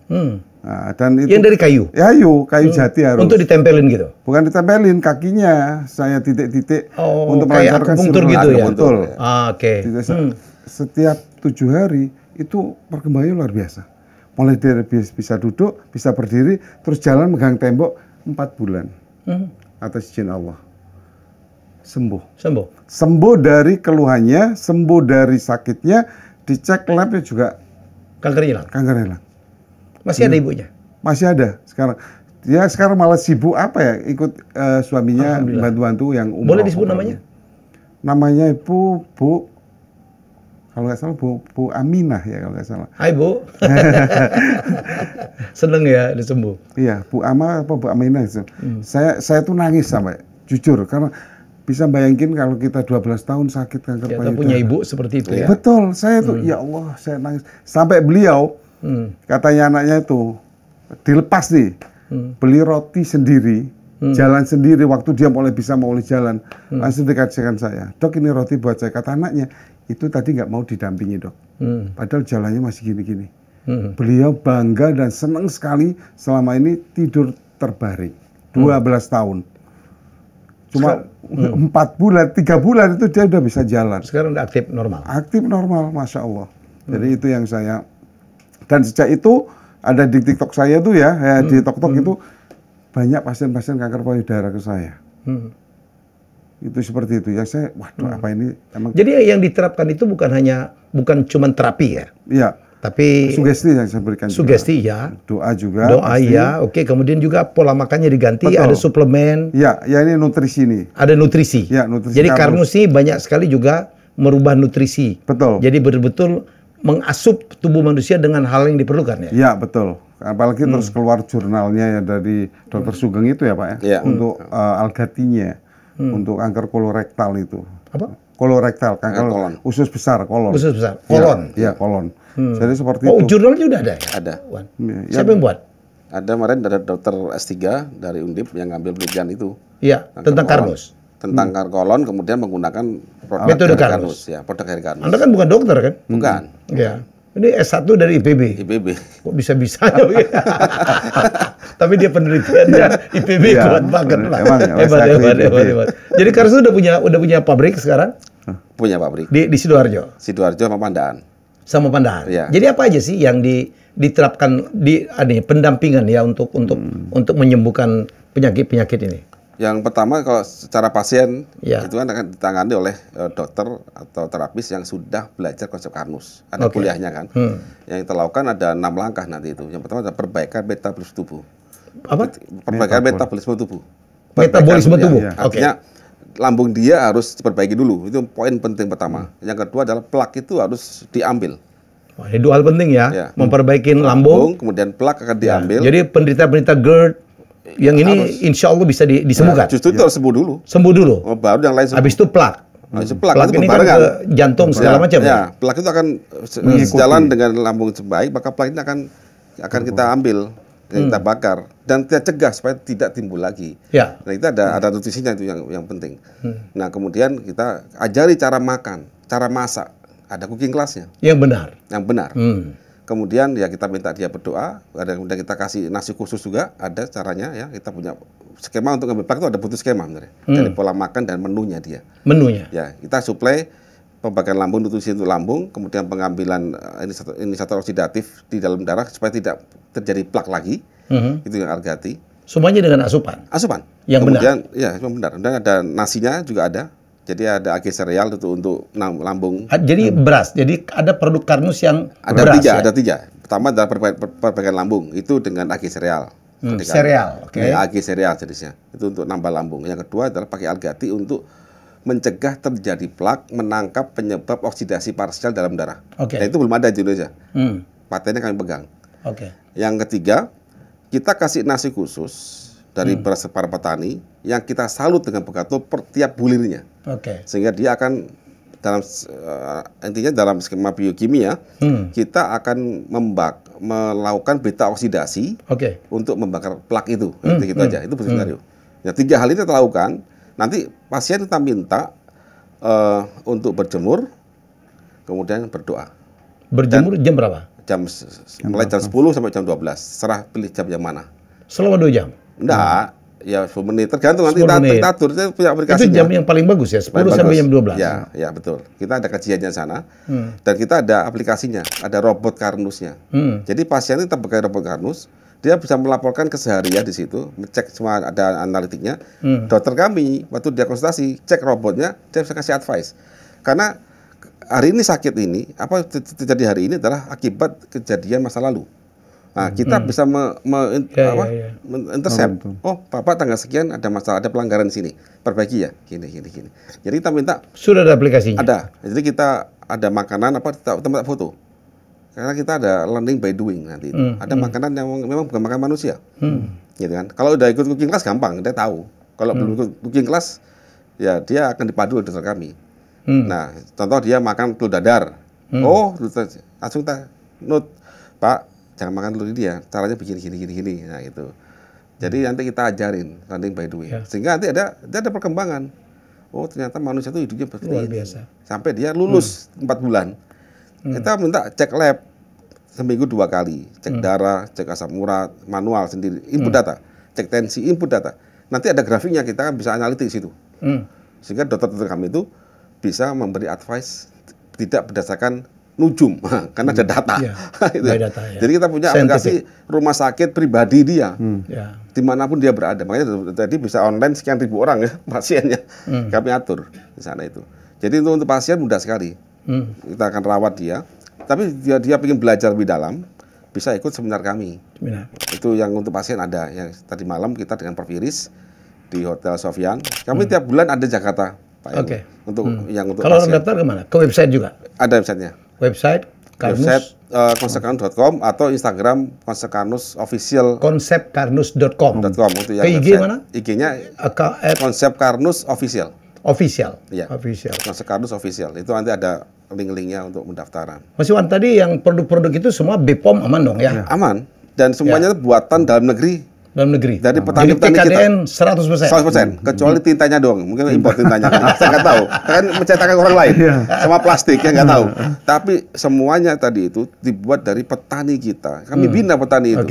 Nah, dan itu yang dari kayu? Kayu jati harus. Untuk ditempelin gitu? Bukan ditempelin, kakinya saya titik-titik untuk melancarkan akupunktur gitu ya? Betul. Oke. Setiap 7 hari itu perkembangannya luar biasa. Mulai dari bisa duduk, bisa berdiri, terus jalan megang tembok 4 bulan. Atas izin Allah. Sembuh dari keluhannya, sembuh dari sakitnya, dicek labnya juga. Kanker hilang? Kanker hilang. Masih ada ibunya? Masih ada sekarang. Dia sekarang malah sibuk ikut suaminya bantu-bantu yang umroh. Boleh disebut namanya? Namanya Bu, kalau nggak salah Bu Aminah ya kalau nggak salah. Hai Bu. Seneng ya disembuh. Iya, Bu Aminah itu. Saya tuh nangis sampai jujur karena bisa bayangin kalau kita 12 tahun sakit kanker payudara. Kita punya ibu seperti itu ya. Betul, saya tuh ya Allah, saya nangis. Sampai beliau katanya anaknya itu dilepas nih, beli roti sendiri, jalan sendiri. Waktu dia mulai jalan, langsung dikasihkan saya, Dok ini roti buat saya. Kata anaknya, itu tadi nggak mau didampingi Dok, padahal jalannya masih gini-gini. Beliau bangga dan senang sekali selama ini tidur terbaring, 12 tahun. Cuma 4 bulan, 3 bulan itu dia udah bisa jalan. Sekarang udah aktif normal? Aktif normal, Masya Allah. Jadi itu yang saya. Dan sejak itu ada di TikTok saya tuh di TikTok itu banyak pasien-pasien kanker payudara ke saya. Itu seperti itu ya, saya waduh apa ini emang. Jadi yang diterapkan itu bukan cuma terapi ya? Iya. Tapi sugesti yang saya berikan. Sugesti juga. Ya. Doa juga. Doa ya, oke. Kemudian juga pola makannya diganti, ada suplemen. Iya, ini nutrisi nih. Ada nutrisi. Ya, nutrisi. Jadi Karnus ini banyak sekali juga merubah nutrisi. Betul. Jadi betul-betul mengasup tubuh manusia dengan hal yang diperlukan ya? Iya, betul. Apalagi terus keluar jurnalnya ya dari Dr. Sugeng itu ya Pak ya, untuk Al-Ghatinya, untuk kanker kolorektal itu. Apa? Kolorektal, kanker usus besar, kolon. Usus besar, kolon? Iya, kolon. Jadi seperti itu. Oh, jurnalnya udah ada ya? Ada. Siapa yang buat? Ada kemarin dari dokter S3 dari Undip yang ngambil penelitian itu. Iya, tentang Karnus. Tentang kolon, kemudian menggunakan metode Karnus. Ya, produk dari Karnus. Anda kan bukan dokter kan? Bukan. Ya. Ini S1 dari IPB. Kok bisa-bisanya? Tapi dia penelitiannya IPB kuat banget lah. Hebat. Jadi Karnus udah punya pabrik sekarang? Punya pabrik. Di Sidoarjo? Sidoarjo sama Pandaan. Sama Pandahar. Ya. Jadi apa aja sih yang diterapkan di pendampingan ya untuk menyembuhkan penyakit ini? Yang pertama kalau secara pasien ya. itu kan akan ditangani oleh dokter atau terapis yang sudah belajar konsep Karnus. Ada kuliahnya kan. Yang kita lakukan ada 6 langkah nanti itu. Yang pertama adalah perbaikan metabolisme tubuh. Apa? Perbaikan metabolisme tubuh. Metabolisme tubuh. Ya. Artinya lambung dia harus diperbaiki dulu. Itu poin penting pertama. Yang kedua adalah plak itu harus diambil. Wah, ini 2 hal penting ya. Memperbaiki lambung, kemudian plak akan diambil. Jadi penderita-penderita GERD yang ini insya Allah bisa disembuhkan. Justru itu harus sembuh dulu. Sembuh dulu. Baru yang lain sembuh. Habis itu plak. Plak itu ini kan ke jantung segala macam. Ya, plak itu akan sejalan dengan lambung sebaik, maka plak ini akan kita ambil, kita bakar dan kita cegah supaya tidak timbul lagi. Ya. Nah, itu ada nutrisinya itu yang penting. Nah, kemudian kita ajari cara makan, cara masak, ada cooking class-nya. Yang benar. Yang benar. Kemudian ya kita minta dia berdoa, kemudian kita kasih nasi khusus juga, ada caranya ya. Kita punya skema untuk ngambil plak itu ada butuh skema sebenarnya. Dari pola makan dan menunya dia. Menunya. Ya, kita suplai pembagian lambung, nutrisi untuk lambung, kemudian pengambilan inisiator oksidatif di dalam darah supaya tidak terjadi plak lagi. Itu yang argati. Semuanya dengan asupan. Asupan. Yang kemudian, benar. Ya, yang benar. Dan ada nasinya juga ada. Jadi ada agi sereal itu untuk lambung. Jadi beras. Jadi ada produk Karnus yang ada beras. Ada tiga. Pertama adalah perbaikan lambung. Itu dengan agi sereal. Sereal. Oke. Agi sereal jenisnya. Itu untuk nambah lambung. Yang kedua adalah pakai algati untuk mencegah terjadi plak, menangkap penyebab oksidasi parsial dalam darah. Dan itu belum ada di Indonesia. Patennya kami pegang. Yang ketiga, kita kasih nasi khusus dari beras para petani yang kita salut dengan begato per tiap bulirnya. Sehingga dia akan intinya dalam skema biokimia kita akan melakukan beta oksidasi untuk membakar plak itu. Gitu aja. Itu skenario. Ya, 3 hal ini kita lakukan. Nanti pasien kita minta untuk berjemur, kemudian berdoa. Berjemur jam berapa? Mulai jam 10 sampai jam 12. Serah pilih jam yang mana. Selama 2 jam? Enggak, ya 10 menit. Tergantung nanti kita atur. Kita punya aplikasinya. Itu jam yang paling bagus ya, 10 sampai jam 12? Ya, betul. Kita ada kajiannya sana. Dan kita ada aplikasinya, ada robot Karnusnya. Jadi pasien itu pakai robot Karnus, dia bisa melaporkan keseharian di situ, cek semua ada analitiknya. Dokter kami, waktu dia konsultasi, cek robotnya, dia bisa kasih advice. Karena hari ini sakit ini, apa terjadi hari ini adalah akibat kejadian masa lalu. Nah, kita bisa intercept. Oh, Bapak tanggal sekian ada masalah, ada pelanggaran di sini. Perbaiki ya, gini. Jadi kita minta. Sudah ada aplikasinya? Ada. Jadi kita ada makanan tempat foto. Karena kita ada learning by doing nanti itu. Ada makanan yang memang bukan makan manusia. Gitu kan. Kalau udah ikut cooking class gampang, dia tahu. Kalau belum ikut cooking class, ya dia akan dipadu oleh dokter kami. Nah, contoh dia makan telur dadar. Oh, langsung kita note, Pak, jangan makan telur ini ya, caranya begini. Nah, itu. Jadi nanti kita ajarin learning by doing. Sehingga nanti ada perkembangan. Oh, ternyata manusia itu hidupnya seperti ini. Sampai dia lulus 4 bulan. Kita minta cek lab seminggu 2 kali, cek darah, cek asam urat, manual sendiri, input data, cek tensi, input data. Nanti ada grafiknya, kita kan bisa analitik situ. Sehingga dokter-dokter kami itu bisa memberi advice tidak berdasarkan nujum, karena ada data. Jadi kita punya aplikasi rumah sakit pribadi dia, dimanapun dia berada. Makanya tadi bisa online sekian ribu orang ya pasiennya, kami atur di sana itu. Jadi untuk pasien mudah sekali. Kita akan rawat dia, tapi dia ingin belajar lebih dalam, bisa ikut seminar kami. Itu yang untuk pasien ada. Yang tadi malam kita dengan Prof. Iris di Hotel Sofian. Kami tiap bulan ada Jakarta, Pak. Untuk kalau orang daftar kemana? Ke website juga? Ada websitenya. Website Karnus. Website konsepkarnus.com atau Instagram konsepkarnus official. Konsepkarnus.com. Untuk yang IG mana? IG-nya konsepkarnus official. Official. Iya. Official. Konsep Karnus official. Itu nanti ada link-linknya untuk pendaftaran. Mas Iwan, tadi yang produk-produk itu semua BPOM aman dong ya? Aman. Dan semuanya buatan dalam negeri. Dalam negeri. Dari petani-petani kita. 100%. Kecuali tintanya doang. Mungkin impor tintanya. Saya nggak tahu. Kan mencetakkan orang lain. Sama plastik ya nggak tahu. Tapi semuanya tadi itu dibuat dari petani kita. Kami bina petani itu.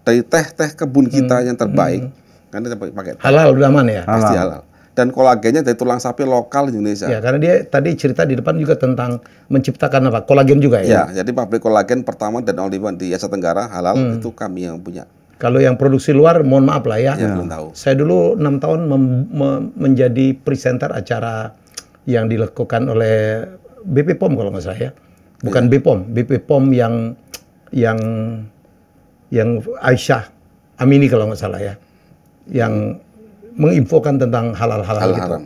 Dari teh kebun kita yang terbaik. Karena pakai halal udah aman ya? Pasti halal. dan kolagennya dari tulang sapi lokal di Indonesia. Ya, karena dia tadi cerita di depan juga tentang menciptakan apa? Kolagen juga ya? Ya, jadi pabrik kolagen pertama dan only one di Asia Tenggara halal itu kami yang punya. Kalau yang produksi luar, mohon maaf lah ya. Belum tahu. Saya dulu 6 tahun menjadi presenter acara yang dilakukan oleh BP POM kalau nggak salah ya. Bukan BPOM, BP POM yang Aisyah Amini kalau nggak salah ya. Yang menginfokan tentang halal-halal gitu. Haram.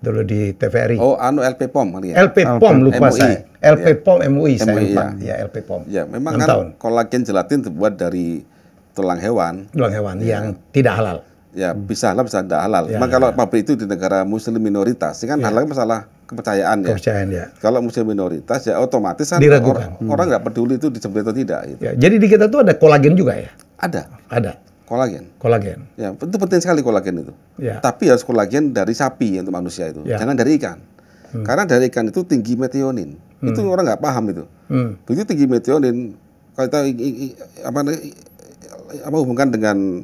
Dulu di TVRI. Oh, LP POM kali ya? LP POM lupa MUI. saya. LP POM MUI saya MUI, lupa. Ya, LP POM. Ya, memang 6 kan tahun. kolagen gelatin terbuat dari tulang hewan. Tulang hewan yang tidak halal. Ya, bisa halal, bisa tidak halal. Cuma kalau pabrik itu di negara muslim minoritas, ini kan halal masalah kepercayaan ya. Kepercayaan ya. Kalau muslim minoritas ya otomatis kan Diragukan. orang nggak peduli itu disembelih atau tidak. Gitu. Ya, jadi di kita tuh ada kolagen juga ya? Ada Ada. kolagen. Kolagen. Ya, itu penting sekali kolagen itu. Ya. Tapi harus kolagen dari sapi untuk manusia itu. Ya. Jangan dari ikan. Karena dari ikan itu tinggi metionin. Itu orang nggak paham itu. Begitu tinggi metionin, kalau kita hubungkan dengan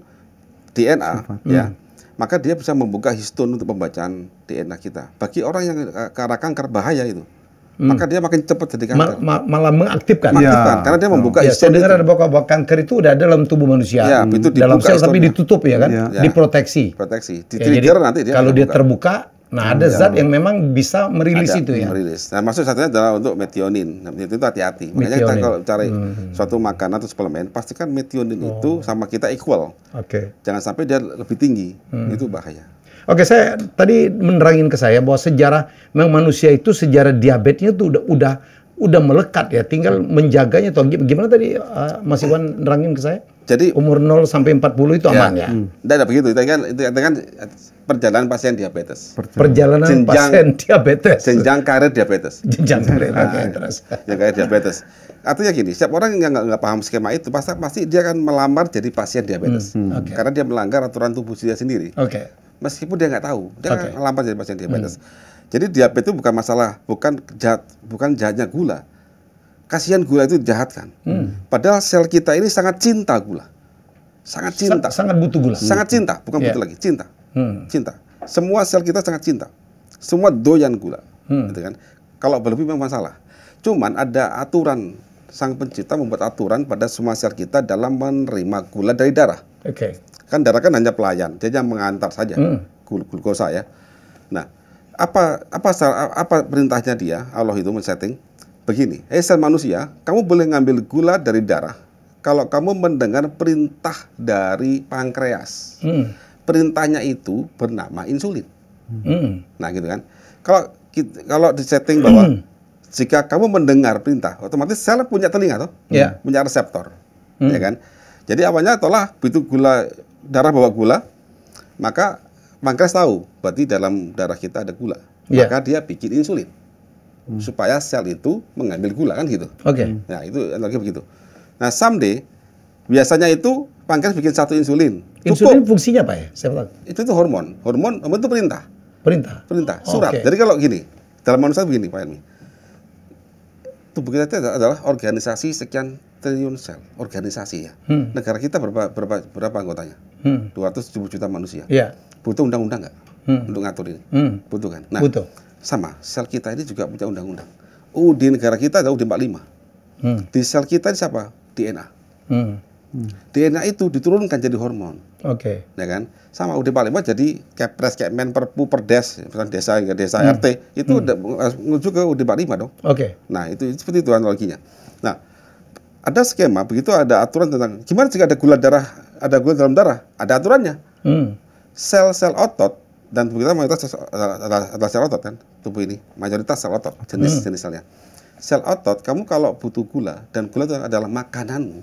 DNA, ya, maka dia bisa membuka histone untuk pembacaan DNA kita. Bagi orang yang ke arah kanker bahaya itu. Maka dia makin cepat jadi kanker. Malah mengaktifkan. Mengaktifkan, karena dia membuka Ya, saya histone dengar itu. ada bahwa kanker itu udah dalam tubuh manusia. Ya, itu dalam dibuka sel tapi histonnya. ditutup ya kan? Ya. Diproteksi. Proteksi. Di Ya, jadi trigger nanti dia kalau akan dia buka. terbuka, nah ada zat yang memang bisa merilis Ada, itu ya. merilis. Nah, maksud satunya adalah untuk metionin. Nah, itu hati-hati. Makanya kita Metionin. kalau cari suatu makanan atau suplemen, pastikan metionin itu sama kita equal. Oke. Jangan sampai dia lebih tinggi. Itu bahaya. Oke, saya tadi menerangin ke saya bahwa sejarah memang manusia itu sejarah diabetesnya tuh udah melekat ya, tinggal menjaganya atau gimana tadi Mas Iwan nerangin ke saya? Jadi Umur 0 sampai 40 itu aman ya. Tidak begitu. Itu kan perjalanan pasien diabetes. Perjalanan Jenjang- pasien diabetes. Jenjang karir diabetes. Jenjang karir. Oke, terus. Jenjang karir diabetes. Artinya gini, setiap orang yang nggak paham skema itu pasti dia akan melamar jadi pasien diabetes. Karena dia melanggar aturan tubuh dia sendiri. Oke. Meskipun dia nggak tahu, dia akan melamar jadi pasien diabetes. Jadi diabetes itu bukan masalah, bukan jahatnya gula. Kasihan gula itu dijahatkan. Padahal sel kita ini sangat cinta gula. Sangat cinta. Sangat butuh gula. Sangat cinta, bukan Ya. butuh lagi, cinta. Cinta. Semua sel kita sangat cinta. Semua doyan gula. Gitu kan? Kalau berlebih memang masalah. Cuman ada aturan, sang pencipta membuat aturan pada semua sel kita dalam menerima gula dari darah. Oke. Kan darah kan hanya pelayan, dia hanya mengantar saja glukosa ya. Nah, apa perintahnya dia? Allah itu men-setting begini. Sel manusia, kamu boleh ngambil gula dari darah kalau kamu mendengar perintah dari pankreas. Perintahnya itu bernama insulin. Nah, gitu kan. Kalau disetting bahwa jika kamu mendengar perintah, otomatis sel punya telinga toh, punya reseptor, ya kan. Jadi awalnya tolak begitu gula darah bawa gula, maka pankreas tahu berarti dalam darah kita ada gula, maka dia bikin insulin supaya sel itu mengambil gula kan gitu. Oke. Nah itu lagi begitu. Nah someday biasanya itu pankreas bikin satu insulin. Insulin fungsinya apa ya? Saya tahu. Itu hormon itu perintah. Perintah. Surat. Oke. Jadi kalau gini, dalam manusia begini Pak Helmi. Tubuh kita itu adalah organisasi sekian triliun sel, organisasi ya. Negara kita berapa anggotanya? 270 juta manusia. Iya. Butuh undang-undang nggak untuk ngatur ini? Butuh kan? Nah, Butuh. sama sel kita ini juga punya undang-undang. Di negara kita ada UUD 45. Di sel kita ini siapa? DNA. DNA itu diturunkan jadi hormon. Oke. Ya kan? Sama UUD 45 jadi Kepres, Kepmen, Perpu, Perdes, misalnya desa RT itu udah menuju ke UUD 45 dong. Oke. Nah, itu seperti itu analoginya. Nah, ada skema begitu, ada aturan tentang gimana jika ada gula dalam darah, ada aturannya. Sel-sel otot dan tubuh kita mayoritas adalah sel otot kan, tubuh ini mayoritas sel otot, jenis selnya. Sel otot, kamu kalau butuh gula dan gula itu adalah makananmu,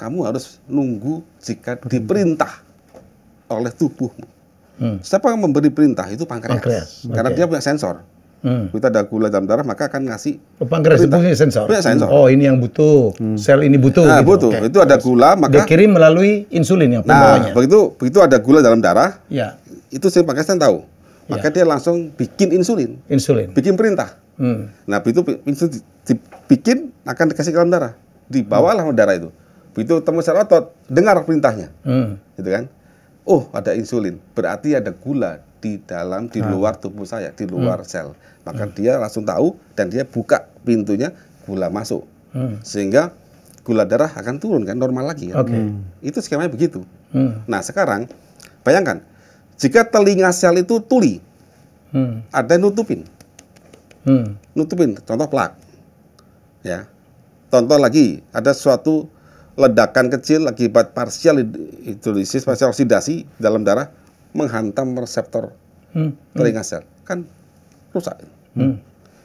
kamu harus nunggu jika diperintah oleh tubuhmu. Siapa yang memberi perintah itu pankreas. Karena dia punya sensor. Kita ada gula dalam darah maka akan ngasih pankreas itu punya sensor. Punya sensor. Oh, ini yang butuh. Sel ini butuh. Nah, gitu. butuh. Oke. Itu ada gula maka dikirim melalui insulin yang pembawanya. Nah, begitu ada gula dalam darah, Ya. itu si pankreas kan tahu. Maka dia langsung bikin insulin, Insulin. bikin perintah. Nah, begitu insulin dibikin akan dikasih ke dalam darah. Dibawalah darah itu. Begitu temu sel otot, dengar perintahnya. Gitu kan? Oh, ada insulin. Berarti ada gula di luar tubuh saya, di luar sel. Maka dia langsung tahu dan dia buka pintunya, gula masuk. Sehingga gula darah akan turun kan, normal lagi kan. Itu skemanya begitu. Nah sekarang bayangkan, jika telinga sel itu tuli, ada nutupin. Nutupin, contoh plak. Ya. Contoh lagi, ada suatu ledakan kecil akibat partial hidrolisis, partial oksidasi dalam darah menghantam reseptor telinga sel. Kan rusak.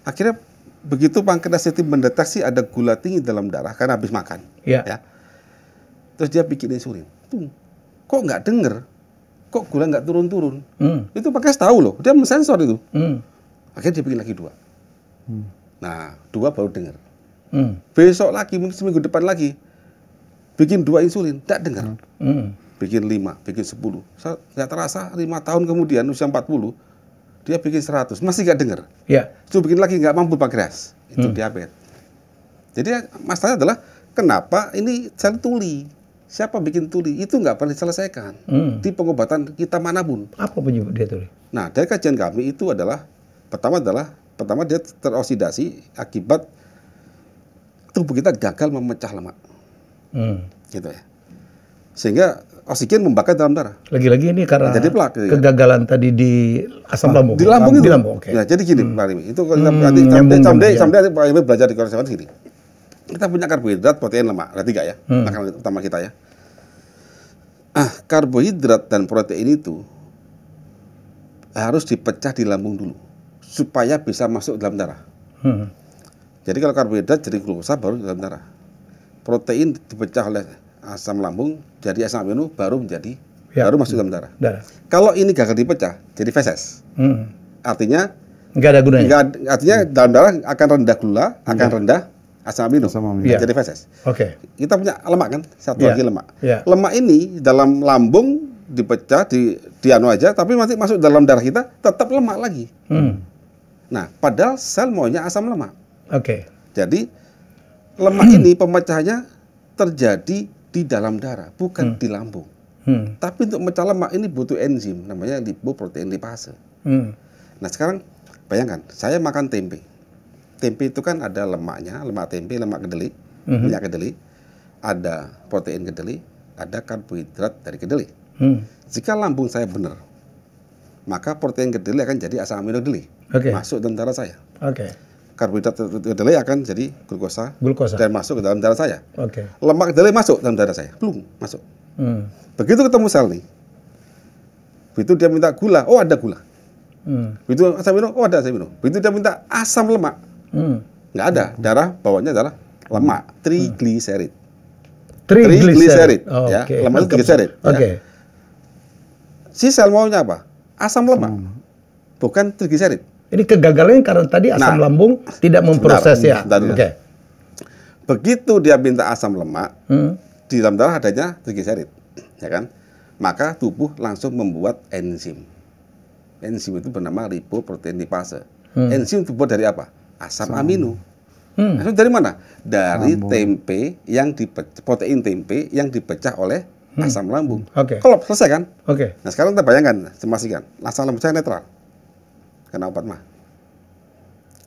Akhirnya begitu pankreas itu mendeteksi ada gula tinggi dalam darah karena habis makan. Ya. Terus dia bikin insulin. Kok nggak denger? Kok gula nggak turun-turun? Itu pankreas tahu loh, dia mensensor itu. Akhirnya dia bikin lagi 2. Nah, 2 baru dengar. Besok lagi, mungkin seminggu depan lagi, bikin 2 insulin, tidak dengar. Bikin 5, bikin 10. Nggak terasa 5 tahun kemudian, usia 40, dia bikin 100, masih nggak dengar. Itu bikin lagi, nggak mampu pankreas. Itu diabetes. Jadi masalahnya adalah, kenapa ini sel tuli? Siapa bikin tuli? Itu nggak pernah diselesaikan di pengobatan kita manapun. Apa penyebab dia tuli? Nah, dari kajian kami itu adalah pertama dia teroksidasi akibat tubuh kita gagal memecah lemak, gitu ya. Sehingga oksigen membakar dalam darah. Lagi-lagi ini karena jadi plak, kegagalan tadi di asam lambung. Di lambung itu. Di lambung, okay. Nah, jadi gini, Pak Rimi. Itu nanti sampai Pak Rimi belajar di kelas gini. Kita punya karbohidrat, protein, lemak. Ada 3 ya, makanan utama kita ya. Karbohidrat dan protein itu harus dipecah di lambung dulu supaya bisa masuk dalam darah. Jadi kalau karbohidrat jadi glukosa baru dalam darah. Protein dipecah oleh asam lambung jadi asam amino baru masuk dalam darah. Kalau ini gagal dipecah jadi feses. Artinya nggak ada gunanya. Artinya dalam darah akan rendah gula, akan rendah asam amino. Jadi feses. Kita punya lemak kan, satu lagi lemak. Lemak ini dalam lambung dipecah di anu aja, tapi masih masuk dalam darah kita tetap lemak lagi. Nah, padahal sel maunya asam lemak. Jadi lemak ini pemecahannya terjadi di dalam darah, bukan di lambung. Tapi untuk memecah lemak ini butuh enzim, namanya lipoprotein lipase. Nah sekarang bayangkan, saya makan tempe. Tempe itu kan ada lemaknya, lemak tempe, lemak kedelai, minyak kedelai, ada protein kedelai, ada karbohidrat dari kedelai. Jika lambung saya benar, maka protein kedelai akan jadi asam amino kedelai, masuk dalam darah saya. Karbohidrat kedelai akan jadi glukosa dan masuk ke dalam darah saya. Lemak kedelai masuk dalam darah saya, belum masuk. Begitu ketemu sel nih, begitu dia minta gula, oh ada gula. Begitu asam amino, oh ada asam amino. Begitu dia minta asam lemak, nggak ada. Darah bawahnya adalah lemak, trigliserid. Ya, lemak itu trigliserid. Ya. Si sel maunya apa? Asam lemak, bukan trigliserid. Ini kegagalan karena tadi asam lambung tidak memproses ya. Begitu dia minta asam lemak, di dalam darah adanya trigliserid, ya kan? Maka tubuh langsung membuat enzim. Enzim itu bernama lipoprotein lipase. Enzim terbuat dari apa? Asam amino. Asam dari mana? Dari tempe yang protein tempe yang dipecah oleh asam lambung. Kalau selesai kan? Nah sekarang kita bayangkan, semasikan, asam lambung saya netral. Kena obat mah.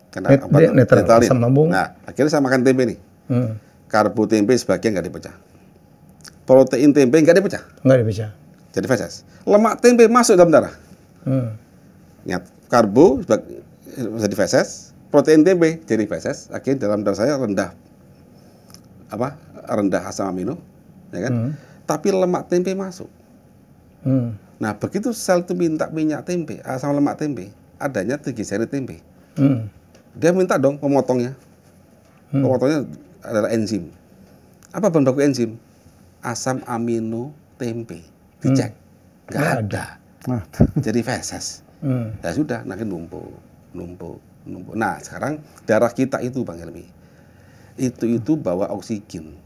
Kena obat netralin. Asam lambung. Nah, akhirnya saya makan tempe nih. Karbo tempe sebagian nggak dipecah. Protein tempe nggak dipecah. Jadi feses. Lemak tempe masuk dalam darah. Ingat, karbo jadi feses, protein tempe jadi feses. Akhirnya dalam darah saya rendah asam amino, ya kan? Tapi lemak tempe masuk. Nah, begitu sel itu minta minyak tempe, asam lemak tempe, adanya trigliserid tempe. Dia minta dong pemotongnya. Pemotongnya adalah enzim. Apa bahan baku enzim? Asam amino tempe. Dicek. Nggak ada. Jadi feses. Ya sudah, nanti numpuk. Nah, sekarang darah kita itu, Bang Helmi, itu bawa oksigen.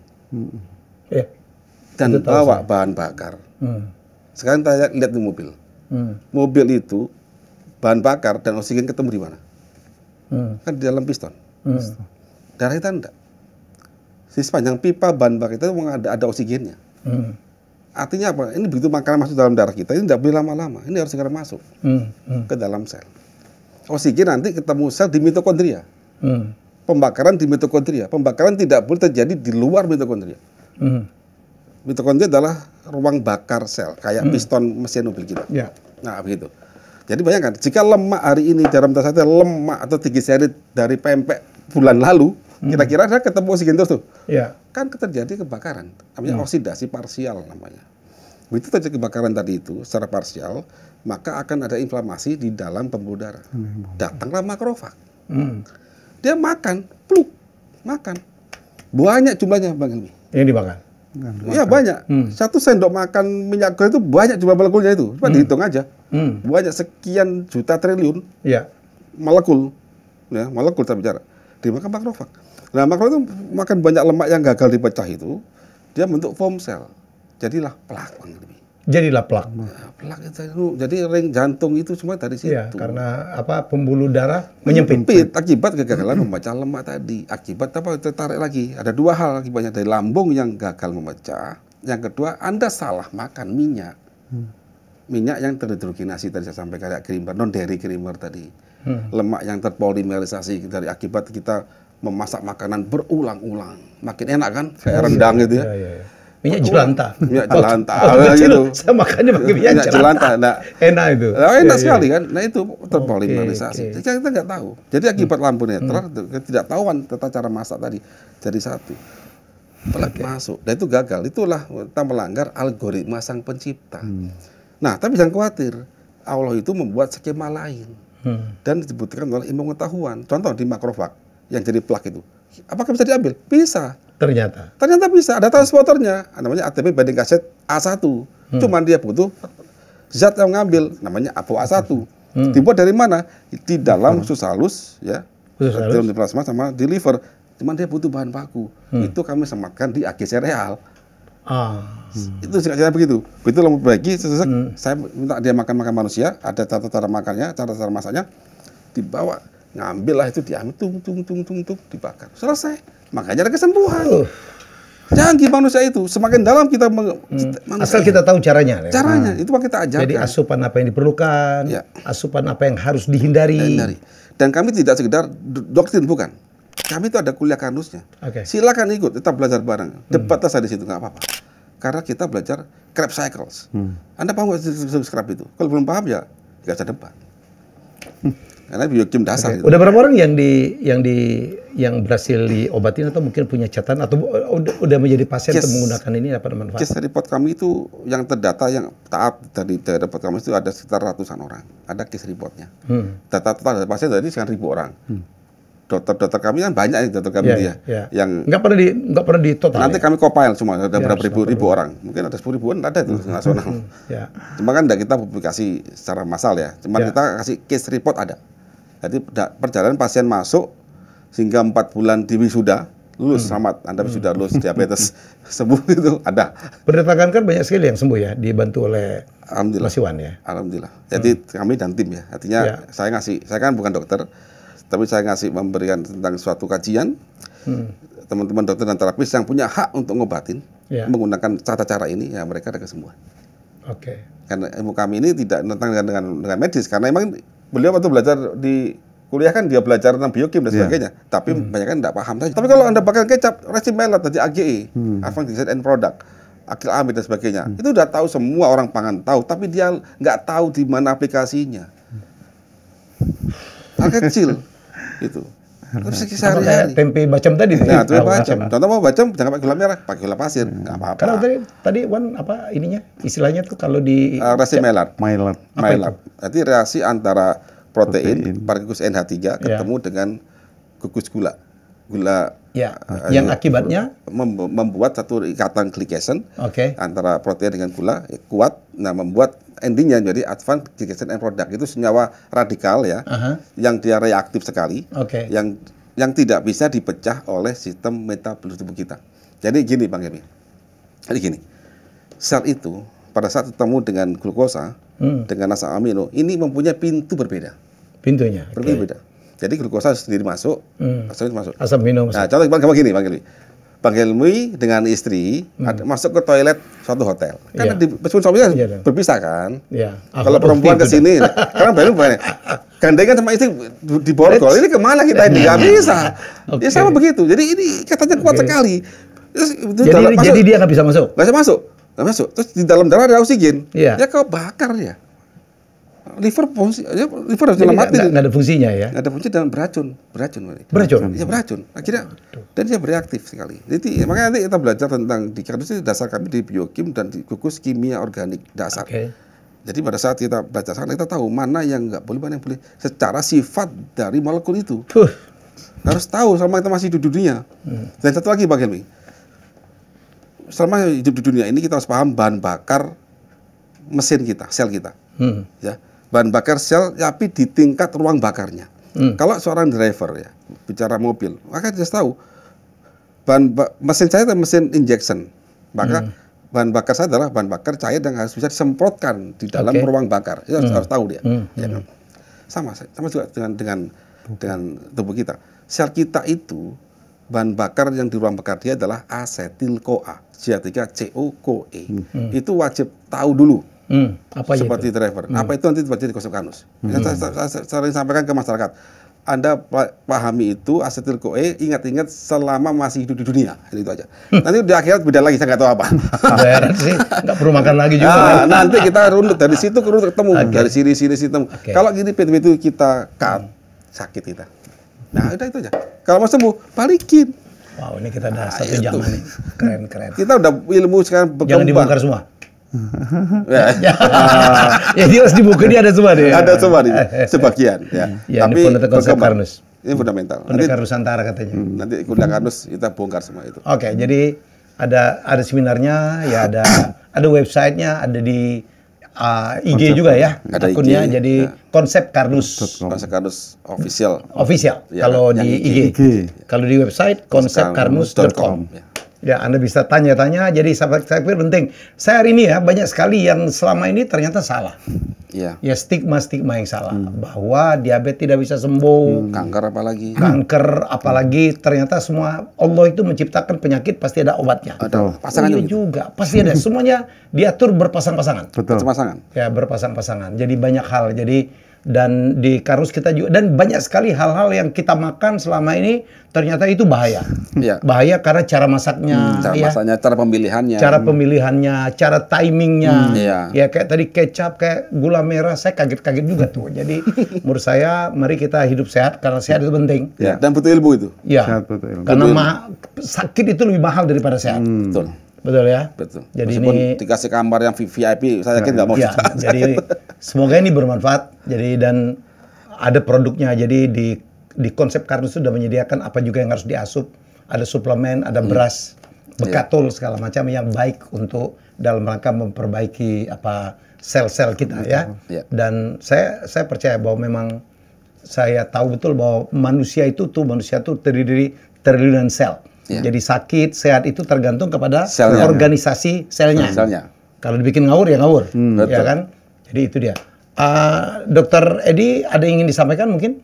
Dan bawa bahan bakar. Sekarang kita lihat di mobil. Mobil itu bahan bakar dan oksigen ketemu di mana? Kan di dalam piston. Darah kita enggak. Di sepanjang pipa bahan bakar itu ada oksigennya. Artinya apa? Ini begitu makanan masuk dalam darah kita, ini tidak boleh lama-lama. Ini harus segera masuk ke dalam sel. Oksigen nanti ketemu sel di mitokondria. Pembakaran di mitokondria. Pembakaran tidak boleh terjadi di luar mitokondria. Mitokondria adalah ruang bakar sel, kayak piston mesin mobil kita. Nah, begitu. Jadi bayangkan, jika lemak hari ini dalam tas saya lemak atau triglycerid dari pempek bulan lalu, kira-kira saya ketemu oksigen terus tuh. Kan terjadi kebakaran, namanya oksidasi parsial namanya. Begitu terjadi kebakaran tadi itu secara parsial, maka akan ada inflamasi di dalam pembuluh darah. Datanglah makrofag. Dia makan, pluk, makan. Banyak jumlahnya, Bang Helmi. Yang dimakan? Iya banyak. 1 sendok makan minyak goreng itu banyak jumlah molekulnya itu. Coba dihitung aja. Banyak sekian juta triliun molekul. Ya, molekul kita bicara. Dimakan makrofag. Nah, makrofag itu makan banyak lemak yang gagal dipecah itu, dia bentuk foam cell. Jadilah plak. Jadilah plak. Nah, plak itu, jadi ring jantung itu semua dari situ. Iya, karena apa? Pembuluh darah menyempit akibat kegagalan memecah lemak tadi. Akibat apa? Tertarik lagi. Ada 2 hal akibatnya, dari lambung yang gagal memecah. Yang kedua, Anda salah makan minyak. Minyak yang terhidrogenasi tadi saya sampaikan, kayak creamer, non-dairy creamer tadi. Lemak yang terpolimerisasi dari akibat kita memasak makanan berulang-ulang. Makin enak kan? Kayak rendang gitu ya. Minyak jelantah. Minyak jelantah gitu. Saya makannya pakai minyak jelantah. Nah, enak itu. Nah, enak sekali kan. Nah, itu terpolimerisasi. Kita nggak tahu. Jadi akibat lampu netral, tidak tahuan tata cara masak tadi. Jadi satu. Pelak masuk. Dan itu gagal. Itulah kita melanggar algoritma sang pencipta. Nah, tapi jangan khawatir. Allah itu membuat skema lain. Dan disebutkan oleh ilmu pengetahuan. Contoh di makrofag yang jadi plak itu. Apakah bisa diambil? Bisa. Ternyata bisa. Ada transporternya. Namanya ATP binding kaset A1. Cuman dia butuh zat yang mengambil. Namanya ApoA1. Dibuat dari mana? Di dalam usus halus, ya. Di plasma sama di liver. Cuman dia butuh bahan baku. Itu kami sematkan di AG sereal. Itu cara begitu. Begitu lembut bagi, saya minta dia makan manusia. Ada cara makannya, cara masaknya. Dibawa, ngambil lah itu, diambil, tung, dibakar. Selesai. Makanya ada kesembuhan. Canggih manusia itu. Semakin dalam kita asal kita tahu caranya. Caranya, itu kita ajarkan. Jadi asupan apa yang diperlukan, asupan apa yang harus dihindari. Dan kami tidak sekedar doktrin, bukan. Kami itu ada kuliah kanusnya. Silakan ikut, tetap belajar bareng. Debatlah saya di situ, nggak apa-apa. Karena kita belajar Krebs cycles. Anda paham nggak Krebs itu? Kalau belum paham ya nggak usah debat. Karena biokim dasar. Udah berapa orang yang berhasil diobatin atau mungkin punya catatan atau udah menjadi pasien atau menggunakan ini dapat manfaat? Case report kami itu yang terdata yang taat dari report kami itu ada sekitar ratusan orang. Ada case reportnya. Data total pasien tadi sekian 1.000 orang. Dokter-dokter kami kan banyak nih dokter kami yang nggak pernah di total. Nanti kami compile semua ada berapa ribu orang. Mungkin ada 10.000-an ada itu nasional. Cuma kan enggak kita publikasi secara massal ya. Cuma kita kasih case report ada. Jadi perjalanan pasien masuk sehingga 4 bulan di wisuda lulus selamat. Anda sudah lulus diabetes sembuh itu ada. Berdasarkan kan banyak sekali yang sembuh ya, dibantu oleh Mas Iwan ya. Alhamdulillah. Jadi kami dan tim ya. Artinya saya kan bukan dokter. Tapi saya memberikan tentang suatu kajian, teman-teman dokter dan terapis yang punya hak untuk ngobatin, menggunakan cara-cara ini, ya mereka ada kesembuhan. Karena ilmu kami ini tidak tentang dengan medis, karena emang beliau waktu belajar di kuliah kan dia belajar tentang biokim dan sebagainya, tapi banyak kan tidak paham saja. Tapi kalau Anda pakai kecap, resin melat tadi AGE, Advanced Design and Product, akil amid dan sebagainya, itu udah tahu semua orang pangan tahu, tapi dia nggak tahu di mana aplikasinya. Kecil. Itu. Terus sehari-hari. Tempe bacem tadi. Nah, tempe bacem. Contoh mau bacem jangan pakai gula merah, pakai gula pasir, enggak apa-apa. Karena tadi Wan apa ininya? Istilahnya tuh kalau di reaksi Maillard. Jadi reaksi antara protein partikus NH3 ketemu dengan gugus gula. Yang akibatnya membuat satu ikatan glycation antara protein dengan gula kuat, nah membuat endingnya jadi advanced glycation end product. Itu senyawa radikal ya, yang dia reaktif sekali, yang tidak bisa dipecah oleh sistem metabolisme tubuh kita. Jadi gini Bang Emi, jadi gini, sel itu pada saat ketemu dengan glukosa, dengan asam amino, ini mempunyai pintu berbeda. Pintunya berbeda. Jadi glukosa sendiri masuk, asam amino masuk. Asam amino masuk. Nah, contoh Bang gini, Bang Helmi dengan istri masuk ke toilet suatu hotel. Karena di suaminya berpisah kan. Kalau perempuan ke sini, karena Bang Helmi banyak gandengan sama istri di borgol. Ini kemana kita ini? Nggak bisa. Ya sama begitu. Jadi ini katanya kuat sekali. Jadi dia nggak bisa masuk? Nggak bisa masuk. Nggak masuk. Terus di dalam darah ada oksigen. Ya kebakar ya. Liver harus dalam mati. Nggak ada fungsinya ya? Nggak ada fungsi dan beracun. Ya beracun. Akhirnya dan dia bereaktif sekali. Jadi makanya nanti kita belajar tentang di kardus itu dasar kami di biokim dan di gugus kimia organik dasar. Jadi pada saat kita belajar sana kita tahu mana yang nggak boleh, mana yang boleh. Secara sifat dari molekul itu harus tahu selama kita masih hidup di dunia. Dan satu lagi Bang Helmi, selama hidup di dunia ini kita harus paham bahan bakar mesin kita, sel kita. Ya, bahan bakar sel tapi di tingkat ruang bakarnya. Kalau seorang driver ya bicara mobil, maka dia harus tahu mesin saya itu mesin injection, maka bahan bakar saya adalah bahan bakar cair yang harus bisa disemprotkan di dalam ruang bakar. Itu harus tahu dia. Ya, kan? Sama juga dengan tubuh kita. Sel kita itu bahan bakar yang di ruang bakar dia adalah asetil-CoA, CH3COCoE. Itu wajib tahu dulu. Apa seperti itu? driver. Apa itu nanti baca di konsep kanus. Saya sering sampaikan ke masyarakat. Anda pahami itu asetil-CoA, ingat-ingat selama masih hidup di dunia. Itu aja. Nanti di akhirat beda lagi, saya nggak tahu apa. Berat sih, nggak perlu makan lagi juga. Nanti kita runut dari situ ketemu, dari sini ketemu. Kalau gini itu kita cut, sakit kita. Nah, udah itu aja. Kalau mau sembuh, balikin. Wow, ini kita udah satu jam nih. Keren. Kita udah ilmu sekarang berkembang. Jangan dibongkar semua. Ya dia harus dibuka, dia ada semua deh. Ada semua nih, sebagian. Ya. Tapi ini konsep Karnus. Ini fundamental. Pendekar Nusantara katanya. Nanti kuliah Karnus kita bongkar semua itu. Oke, jadi ada seminarnya, ya ada websitenya, ada di IG juga ya, ada akunnya. IG, jadi konsep Karnus. Konsep Karnus official. Ya, kalau di IG. Kalau di website konsepkarnus.com. Ya, Anda bisa tanya-tanya. Jadi saya pikir penting. Saya hari ini ya banyak sekali yang selama ini ternyata salah. Ya stigma yang salah bahwa diabetes tidak bisa sembuh. Kanker apalagi ternyata semua Allah itu menciptakan penyakit pasti ada obatnya. Ada pasangannya juga pasti ada. Semuanya diatur berpasang-pasangan. Berpasang-pasangan. Ya berpasang-pasangan. Jadi banyak hal. Dan di Karnus kita juga, dan banyak sekali hal-hal yang kita makan selama ini ternyata itu bahaya. Bahaya karena cara masaknya, cara pemilihannya, cara timingnya. Ya kayak tadi kecap, kayak gula merah, saya kaget-kaget juga tuh. Jadi menurut saya mari kita hidup sehat karena sehat itu penting. Dan butuh ilmu itu. Karena sakit itu lebih mahal daripada sehat. Betul ya? Betul. Jadi meskipun ini dikasih kamar yang VIP, saya yakin nggak mau. Jadi semoga ini bermanfaat. Jadi dan ada produknya. Jadi di konsep Karnus sudah menyediakan apa juga yang harus diasup. Ada suplemen, ada beras, bekatul segala macam yang baik untuk dalam rangka memperbaiki sel-sel kita ya. Dan saya percaya bahwa memang saya tahu betul bahwa manusia itu terdiri dari sel. Jadi sakit, sehat itu tergantung kepada organisasi selnya. Kalau dibikin ngawur ya ngawur, ya kan? Jadi itu dia. Dokter Edi, ada yang ingin disampaikan mungkin?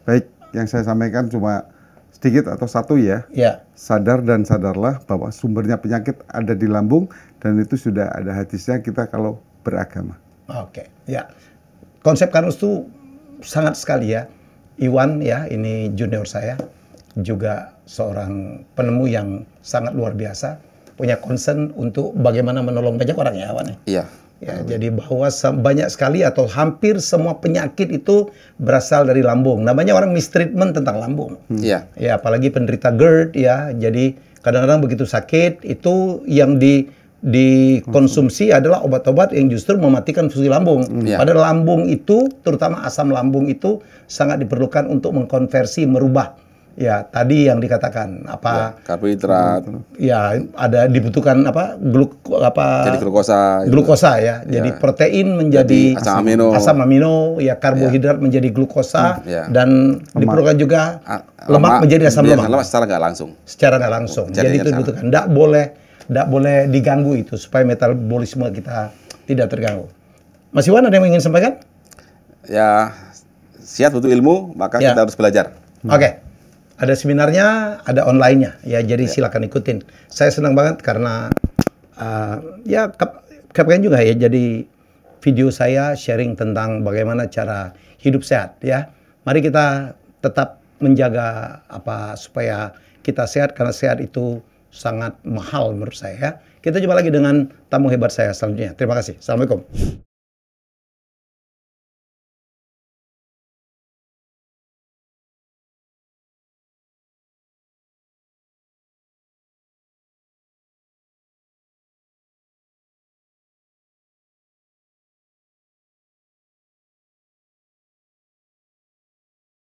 Baik, yang saya sampaikan cuma sedikit atau satu ya. Sadar dan sadarlah bahwa sumbernya penyakit ada di lambung dan itu sudah ada hadisnya kita kalau beragama. Oke, ya. Konsep Karnus itu sangat sekali ya. Iwan ya, ini junior saya. Juga seorang penemu yang sangat luar biasa, punya concern untuk bagaimana menolong banyak orang ya, Wan. Ya, jadi bahwa banyak sekali atau hampir semua penyakit itu berasal dari lambung. Namanya orang mistreatment tentang lambung. Ya, apalagi penderita GERD ya. Jadi kadang-kadang begitu sakit itu yang dikonsumsi adalah obat-obat yang justru mematikan fungsi lambung. Padahal lambung itu, terutama asam lambung itu sangat diperlukan untuk mengkonversi, merubah. Ya, tadi yang dikatakan karbohidrat. Ya, ada dibutuhkan jadi glukosa ya. Jadi protein menjadi asam amino, ya karbohidrat menjadi glukosa dan diperlukan juga lemak menjadi asam lemak. Secara nggak langsung. Jadi itu dibutuhkan. Nggak boleh diganggu itu supaya metabolisme kita tidak terganggu. Mas Iwan, ada yang ingin sampaikan? Ya, sehat butuh ilmu, maka kita harus belajar. Oke. Ada seminarnya, ada online-nya. Ya, jadi silakan ikutin. Saya senang banget karena ya KPN juga ya. Jadi video saya sharing tentang bagaimana cara hidup sehat ya. Mari kita tetap menjaga supaya kita sehat, karena sehat itu sangat mahal menurut saya ya. Kita jumpa lagi dengan tamu hebat saya selanjutnya. Terima kasih. Assalamualaikum.